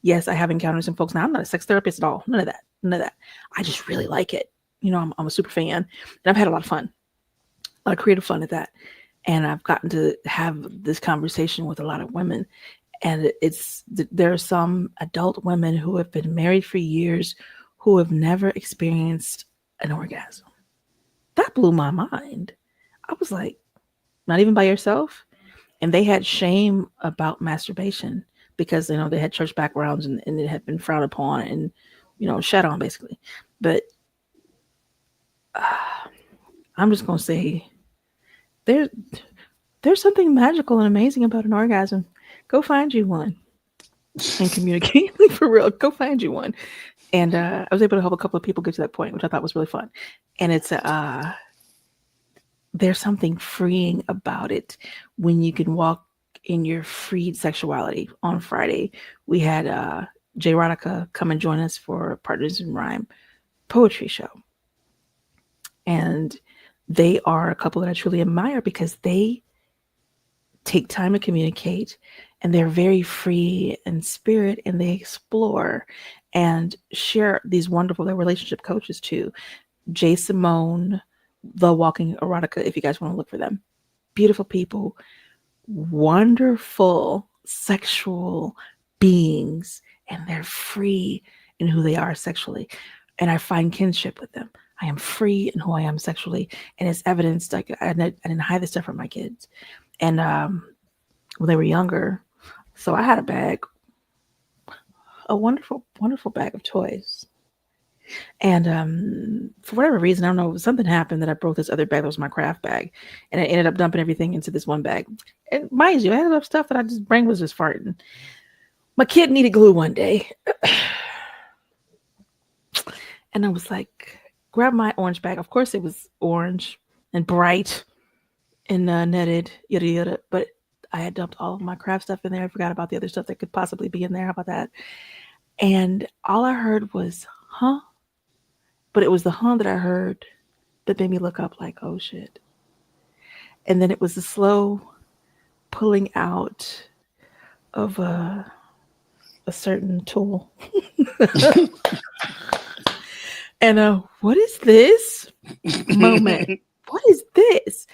B: yes, I have encountered some folks. Now, I'm not a sex therapist at all. None of that. I just really like it. I'm a super fan, and I've had a lot of fun, a lot of creative fun at that. And I've gotten to have this conversation with a lot of women, and there are some adult women who have been married for years who have never experienced an orgasm. That blew my mind. I was like, not even by yourself? And they had shame about masturbation because, they had church backgrounds and it had been frowned upon and, shat on, basically. But I'm just going to say, there's something magical and amazing about an orgasm. Go find you one. and communicate. Like, for real, go find you one. And I was able to help a couple of people get to that point, which I thought was really fun. And it's there's something freeing about it when you can walk in your freed sexuality. On Friday, we had Jay Ronica come and join us for Partners in Rhyme poetry show. And they are a couple that I truly admire because they take time to communicate, and they're very free in spirit, and they explore and share these wonderful, they're relationship coaches too. Jay Simone, The Walking Erotica, if you guys want to look for them. Beautiful people, wonderful sexual beings, and they're free in who they are sexually. And I find kinship with them. I am free in who I am sexually, and it's evidenced. Like I didn't hide this stuff from my kids, and when they were younger, so I had a bag, a wonderful, wonderful bag of toys. And for whatever reason, I don't know, something happened that I broke this other bag that was my craft bag, and I ended up dumping everything into this one bag. And mind you, I had enough stuff that I just brain was just farting. My kid needed glue one day, and I was like, grab my orange bag. Of course, it was orange and bright and netted, yada yada. But I had dumped all of my craft stuff in there. I forgot about the other stuff that could possibly be in there. How about that? And all I heard was, huh? But it was the huh that I heard that made me look up like, oh shit. And then it was the slow pulling out of a certain tool. And what is this moment? What is this?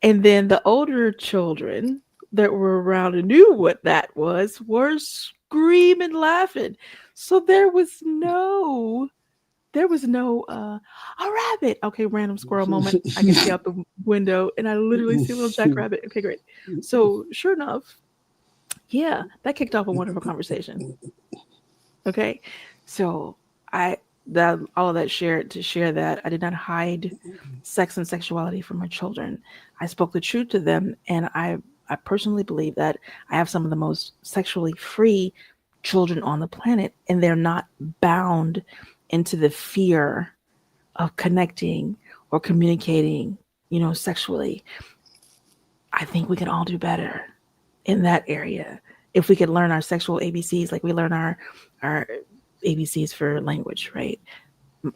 B: And then the older children that were around and knew what that was were screaming, laughing. So there was no a rabbit. Okay, random squirrel moment. I can see out the window and I literally see a little jackrabbit. Okay, great. So sure enough, yeah, that kicked off a wonderful conversation. Okay, so all of that shared to share that I did not hide sex and sexuality from my children. I spoke the truth to them, and I personally believe that I have some of the most sexually free children on the planet, and they're not bound into the fear of connecting or communicating, sexually. I think we can all do better in that area if we could learn our sexual ABCs like we learn our ABCs for language, right?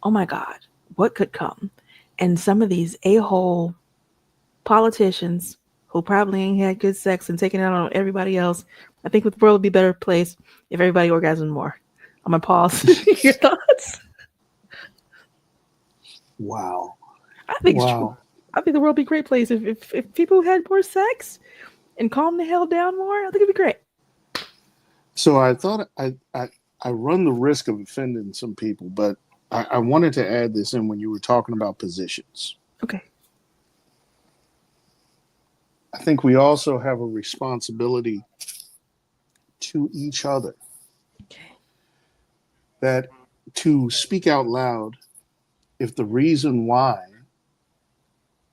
B: Oh my God, what could come? And some of these a-hole politicians who probably ain't had good sex and taking it out on everybody else, I think the world would be a better place if everybody orgasmed more. I'm gonna pause. Your thoughts?
D: Wow.
B: I think it's true. I think the world would be a great place if people had more sex and calmed the hell down more. I think it'd be great.
D: So I thought I run the risk of offending some people, but I wanted to add this in when you were talking about positions.
B: Okay.
D: I think we also have a responsibility to each other.
B: Okay.
D: That to speak out loud if the reason why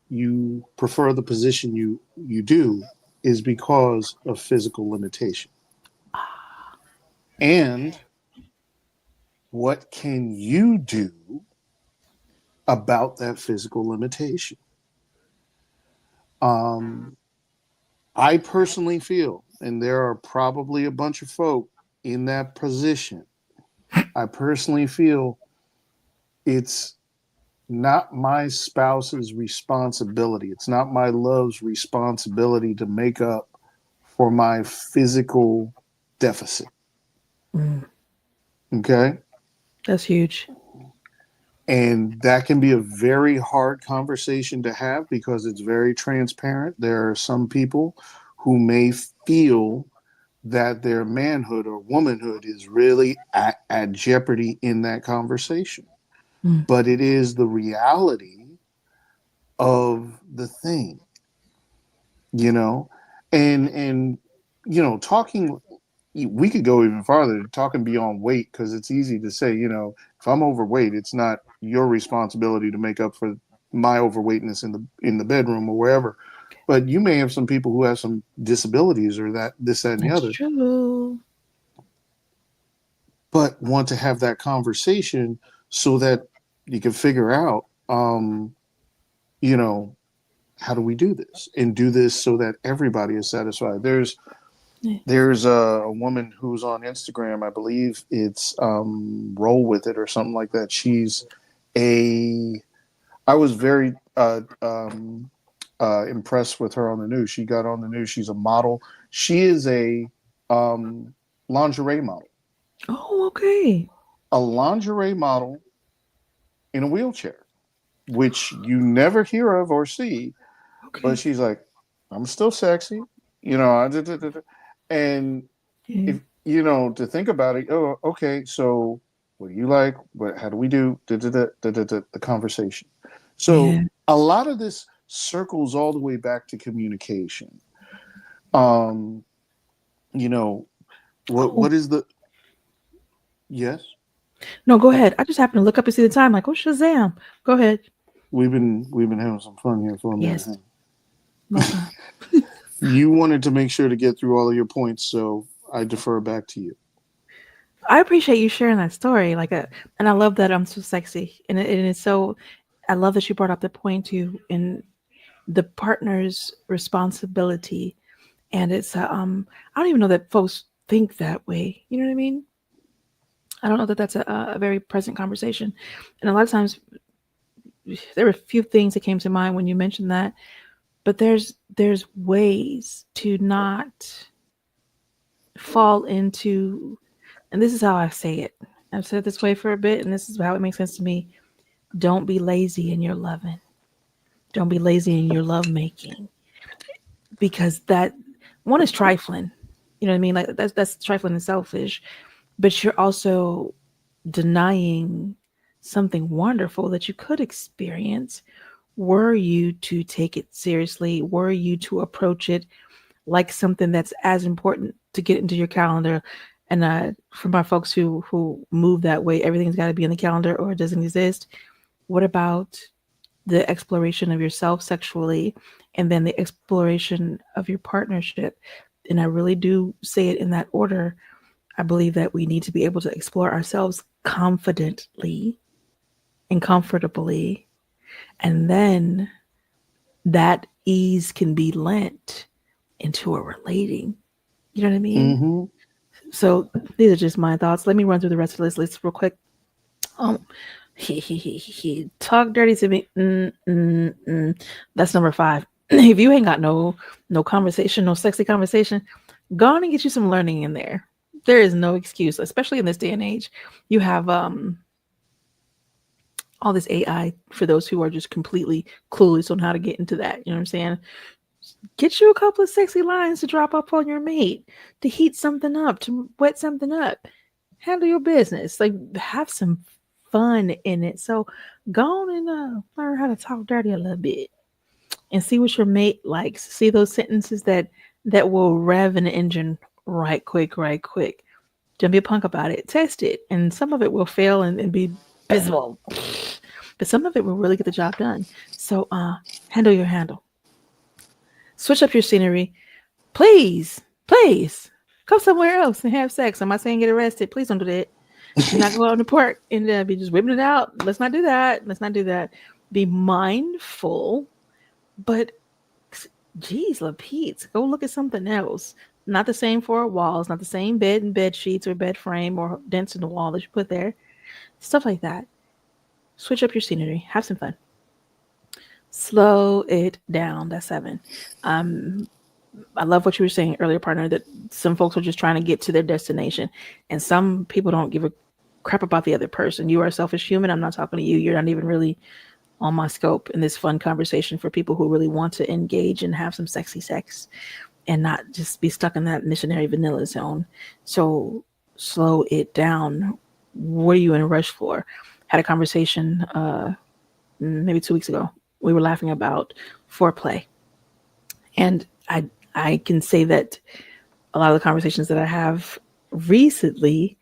D: you prefer the position you do is because of physical limitation. And what can you do about that physical limitation? I personally feel, and there are probably a bunch of folk in that position, I personally feel it's not my spouse's responsibility. It's not my love's responsibility to make up for my physical deficit. Okay?
B: That's huge.
D: And that can be a very hard conversation to have because it's very transparent. There are some people who may feel that their manhood or womanhood is really at jeopardy in that conversation. But it is the reality of the thing, and talking, we could go even farther, talking beyond weight, because it's easy to say, if I'm overweight, it's not your responsibility to make up for my overweightness in the bedroom or wherever. But you may have some people who have some disabilities or this, that, and the other.
B: True.
D: but want to have that conversation so that you can figure out, you know, how do we do this and do this so that everybody is satisfied. There's a woman who's on Instagram, I believe it's Roll With It or something like that. I was very impressed with her on the news. She got on the news. She's a model. She is a lingerie model.
B: Oh, okay.
D: A lingerie model in a wheelchair, which you never hear of or see.
B: Okay.
D: But she's like, I'm still sexy, you know. And if you know, to think about it, oh, okay, so what do you like? How do we do the conversation? So a lot of this circles all the way back to communication. You know, what is the yes?
B: No, go ahead. I just happened to look up and see the time. Like, oh, Shazam! Go ahead.
D: We've been having some fun here for a minute.
B: Yes.
D: You wanted to make sure to get through all of your points, so I defer back to you.
B: I appreciate you sharing that story. And I love that I'm so sexy, and it's so. I love that you brought up the point too in the partner's responsibility, and it's I don't even know that folks think that way. You know what I mean? I don't know that that's a very present conversation, and a lot of times there were a few things that came to mind when you mentioned that. But there's ways to not fall into, and this is how I say it. I've said it this way for a bit, and this is how it makes sense to me. Don't be lazy in your loving. Don't be lazy in your love making, because that one is trifling. You know what I mean? Like that's trifling and selfish, but you're also denying something wonderful that you could experience. Were you to take it seriously? Were you to approach it like something that's as important to get into your calendar? And for my folks who move that way, everything's got to be in the calendar or it doesn't exist. What about the exploration of yourself sexually and then the exploration of your partnership? And I really do say it in that order. I believe that we need to be able to explore ourselves confidently and comfortably. And then that ease can be lent into a relating. You know what I mean?
D: Mm-hmm.
B: So these are just my thoughts. Let me run through the rest of this list real quick. Talk dirty to me. That's number 5. If you ain't got no conversation, no sexy conversation, go on and get you some learning in there. There is no excuse, especially in this day and age. You have all this AI for those who are just completely clueless on how to get into that. You know what I'm saying? Get you a couple of sexy lines to drop up on your mate, to heat something up, to wet something up. Handle your business. Like, have some fun in it. So go on and learn how to talk dirty a little bit and see what your mate likes. See those sentences that will rev an engine right quick. Don't be a punk about it. Test it. And some of it will fail and be abysmal. But some of it will really get the job done. So handle your handle. Switch up your scenery. Please go somewhere else and have sex. I'm not saying get arrested. Please don't do that. Do not go out in the park and be just whipping it out. Let's not do that. Be mindful. But geez, Lapeets, go look at something else. Not the same 4 walls, not the same bed and bed sheets or bed frame or dents in the wall that you put there. Stuff like that. Switch up your scenery. Have some fun. Slow it down. That's 7. I love what you were saying earlier, partner, that some folks are just trying to get to their destination. And some people don't give a crap about the other person. You are a selfish human. I'm not talking to you. You're not even really on my scope in this fun conversation for people who really want to engage and have some sexy sex and not just be stuck in that missionary vanilla zone. So slow it down. What are you in a rush for? Had a conversation maybe 2 weeks ago. We were laughing about foreplay. And I can say that a lot of the conversations that I have recently,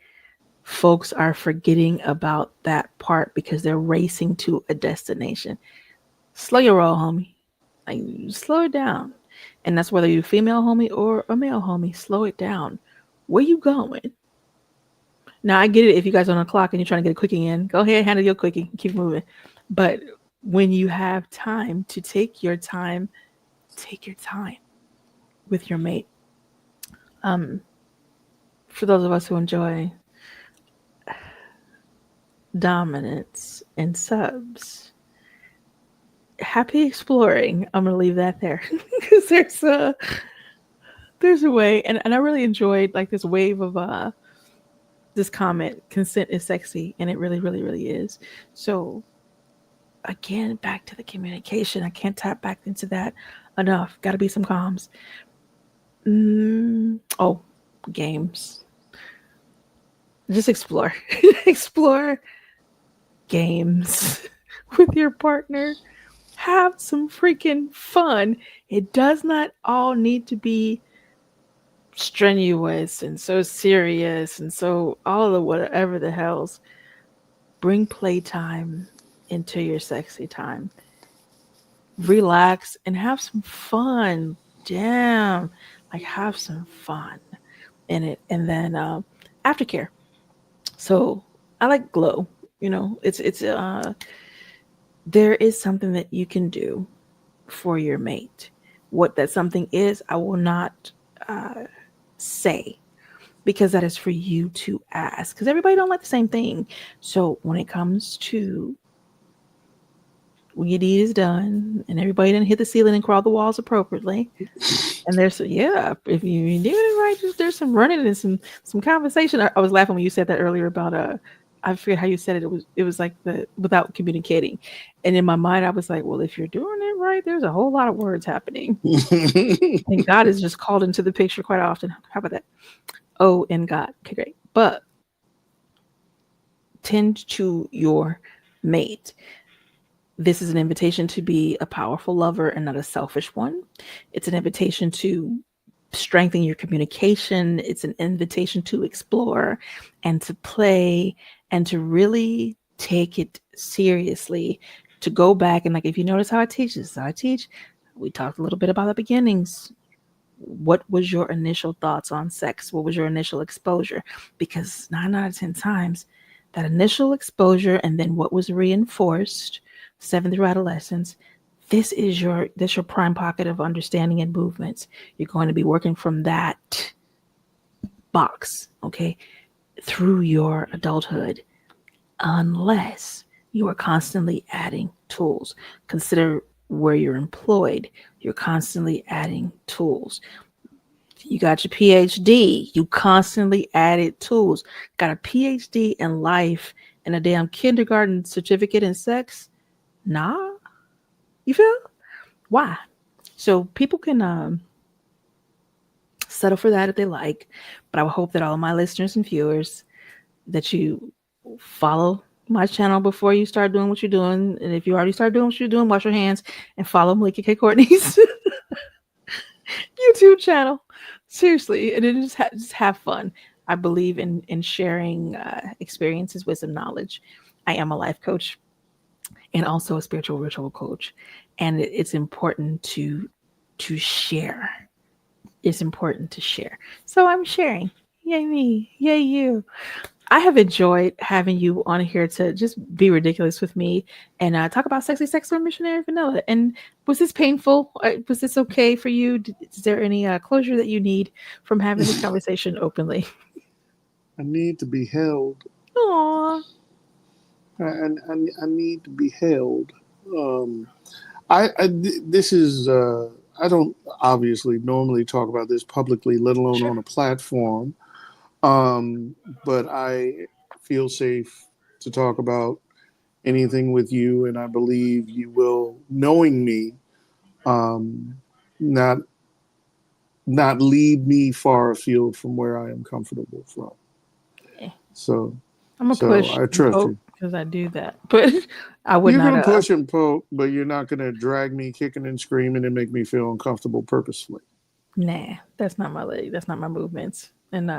B: folks are forgetting about that part because they're racing to a destination. Slow your roll, homie. Like, slow it down. And that's whether you're a female homie or a male homie. Slow it down. Where you going? Now I get it if you guys are on a clock and you're trying to get a quickie in. Go ahead, handle your quickie, keep moving. But when you have time to take your time with your mate. For those of us who enjoy dominance and subs, happy exploring. I'm gonna leave that there because there's a way, and I really enjoyed like this wave of this comment. Consent is sexy, and it really, really, really is. So again, back to the communication. I can't tap back into that enough. Got to be some comms. Oh, games. Just explore. Explore games with your partner. Have some freaking fun. It does not all need to be strenuous and so serious and so all of whatever the hells. Bring playtime into your sexy time. Relax and have some fun. Damn. Like have some fun in it. And then aftercare. So I like glow. You know, it's there is something that you can do for your mate. What that something is, I will not say, because that is for you to ask, because everybody don't like the same thing. So when it comes to when your deed is done and everybody didn't hit the ceiling and crawl the walls appropriately, and there's if you do it right, there's some running and some conversation. I was laughing when you said that earlier about I forget how you said it. It was like the without communicating, and in my mind I was like, well, if you're doing it right, there's a whole lot of words happening, and God is just called into the picture quite often. How about that? Oh, and God. Okay, great. But tend to your mate. This is an invitation to be a powerful lover and not a selfish one. It's an invitation to strengthen your communication. It's an invitation to explore and to play and to really take it seriously, to go back and, like, if you notice how I teach, this is how I teach. We talked a little bit about the beginnings. What was your initial thoughts on sex? What was your initial exposure? Because 9 out of 10 times, that initial exposure and then what was reinforced 7 through adolescence, this is your prime pocket of understanding and movements. You're going to be working from that box, okay, through your adulthood, unless you are constantly adding tools. Consider where you're employed. You're constantly adding tools. You got your PhD. You constantly added tools. Got a PhD in life and a damn kindergarten certificate in sex? Nah. You feel? Why? So people can settle for that if they like, but I would hope that all of my listeners and viewers that you follow my channel before you start doing what you're doing. And if you already start doing what you're doing, wash your hands and follow Melikia K. Courtney's YouTube channel. Seriously, and then just have fun. I believe in sharing experiences, wisdom, knowledge. I am a life coach and also a spiritual ritual coach, and it's important to share. It's important to share. So I'm sharing. Yay me! Yay you! I have enjoyed having you on here to just be ridiculous with me and talk about sexy sex or missionary vanilla. And was this painful? Was this okay for you? Is there any closure that you need from having this conversation openly?
D: I need to be held.
B: Aww.
D: I need to be held. This is I don't obviously normally talk about this publicly, let alone on a platform. But I feel safe to talk about anything with you, and I believe you will, knowing me, not lead me far afield from where I am comfortable from. So
B: I'm gonna push.
D: I trust you
B: because I do that, but I would not.
D: You're gonna push and poke, but you're not gonna drag me kicking and screaming and make me feel uncomfortable purposefully.
B: Nah, that's not my leg. That's not my movements. And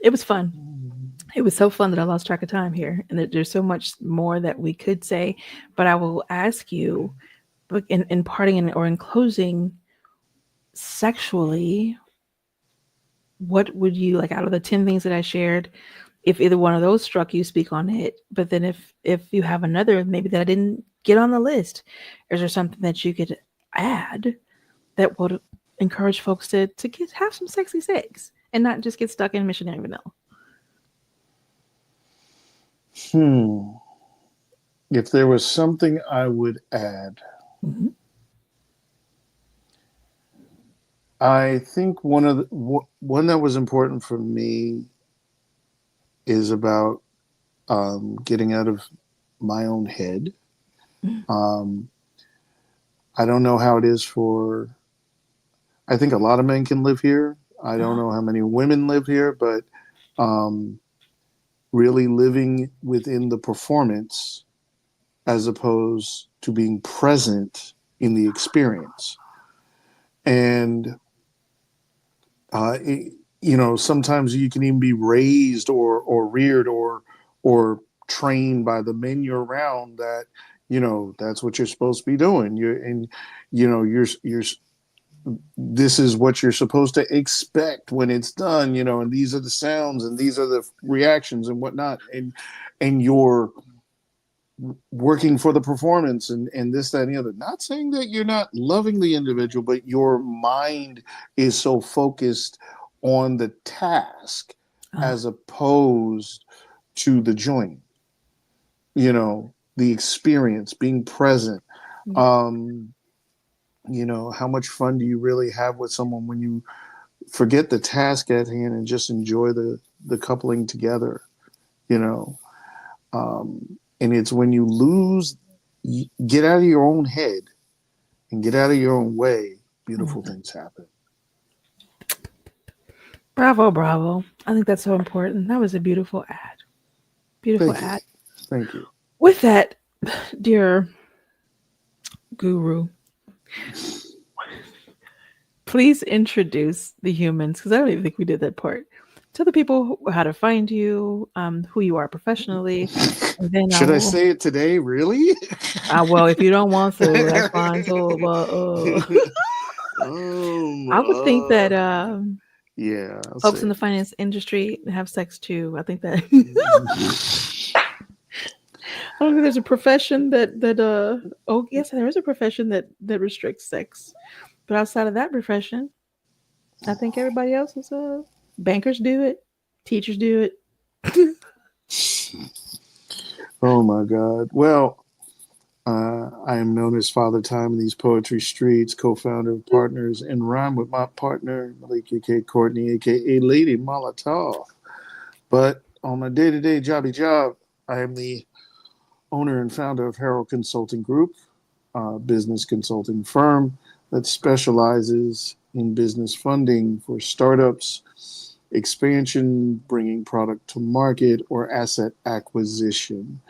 B: it was fun. It was so fun that I lost track of time here. And there's so much more that we could say. But I will ask you, in parting or in closing, sexually, what would you, like, out of the 10 things that I shared, if either one of those struck you, speak on it. But then if you have another, maybe that I didn't get on the list, is there something that you could add that would encourage folks to have some sexy sex and not just get stuck in missionary vanilla?
D: If there was something I would add, I think one that was important for me is about getting out of my own head. I don't know how it is for. I think a lot of men can live here. I don't know how many women live here, but really living within the performance as opposed to being present in the experience. And, sometimes you can even be raised or reared or trained by the men you're around that, that's what you're supposed to be doing. This is what you're supposed to expect when it's done, and these are the sounds and these are the reactions and whatnot. And you're working for the performance and this, that, and the other. Not saying that you're not loving the individual, but your mind is so focused on the task as opposed to the joint, the experience, being present. How much fun do you really have with someone when you forget the task at hand and just enjoy the coupling together, and it's when you get out of your own head and get out of your own way, beautiful things happen.
B: Bravo. I think that's so important. That was a beautiful ad.
D: Thank you.
B: With that, dear guru, please introduce the humans, because I don't even think we did that part. Tell the people how to find you, who you are professionally. And then
D: I say it today? Really?
B: Well, if you don't want to, that's fine. So, I would think that folks in the finance industry have sex too. I think that I don't think there's a profession that oh yes, there is a profession that restricts sex, but outside of that profession, I think everybody else is bankers do it, teachers do it.
D: Oh my God! Well, I am known as Father Time in these poetry streets, co-founder of Partners in Rhyme with my partner Melikia K, Courtney, aka Lady Molotov. But on my day-to-day job, I am the owner and founder of Herald Consulting Group, a business consulting firm that specializes in business funding for startups, expansion, bringing product to market, or asset acquisition.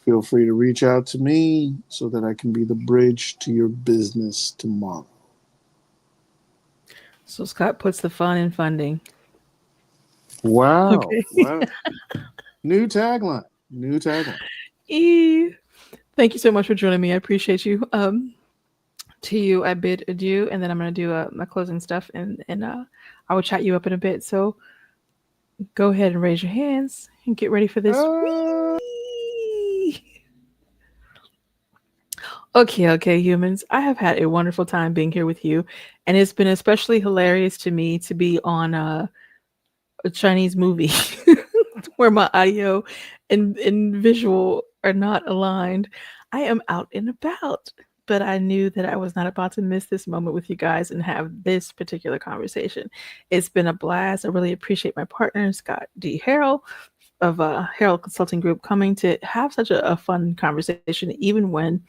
D: Feel free to reach out to me so that I can be the bridge to your business tomorrow.
B: So Scott puts the fun in funding.
D: Wow.
B: Okay.
D: Wow. New tagline.
B: Thank you so much for joining me. I appreciate you. To you, I bid adieu, and then I'm going to do my closing stuff, and I will chat you up in a bit. So go ahead and raise your hands and get ready for this. Okay, humans. I have had a wonderful time being here with you, and it's been especially hilarious to me to be on a Chinese movie where my audio and visual are not aligned. I am out and about, but I knew that I was not about to miss this moment with you guys and have this particular conversation. It's been a blast. I really appreciate my partner, Scott D. Harrell of Herald Consulting Group, coming to have such a fun conversation, even when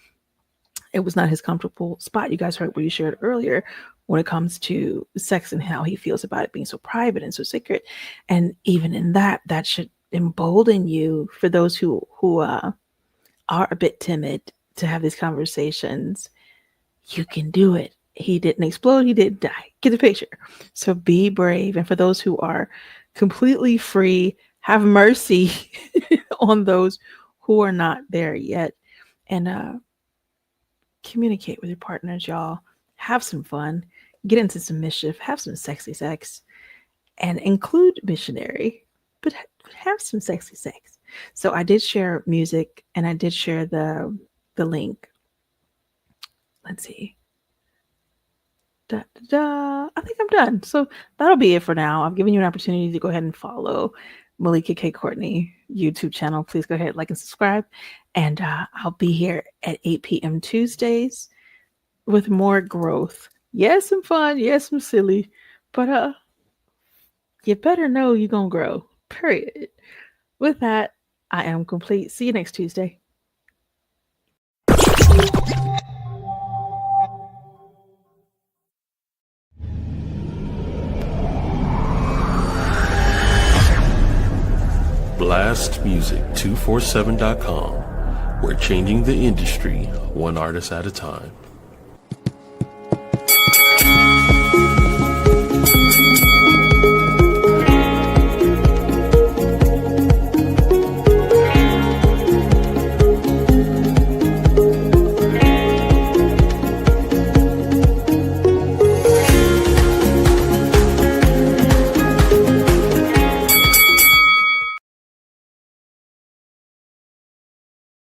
B: it was not his comfortable spot. You guys heard what he shared earlier when it comes to sex and how he feels about it being so private and so secret. And even in that should embolden you, for those who are a bit timid, to have these conversations. You can do it. He didn't explode. He didn't die. Get the picture. So be brave. And for those who are completely free, have mercy on those who are not there yet. And communicate with your partners, y'all. Have some fun. Get into some mischief. Have some sexy sex. And include missionary. But have some sexy sex. So I did share music and I did share the link. Let's see. I think I'm done. So that'll be it for now. I've given you an opportunity to go ahead and follow Melikia K. Courtney YouTube channel. Please go ahead, like and subscribe. And I'll be here at 8 p.m. Tuesdays with more growth. Yes, some fun. Yes, some silly. But you better know you're going to grow. Period. With that, I am complete. See you next Tuesday.
A: BlastMusic247.com. We're changing the industry one artist at a time.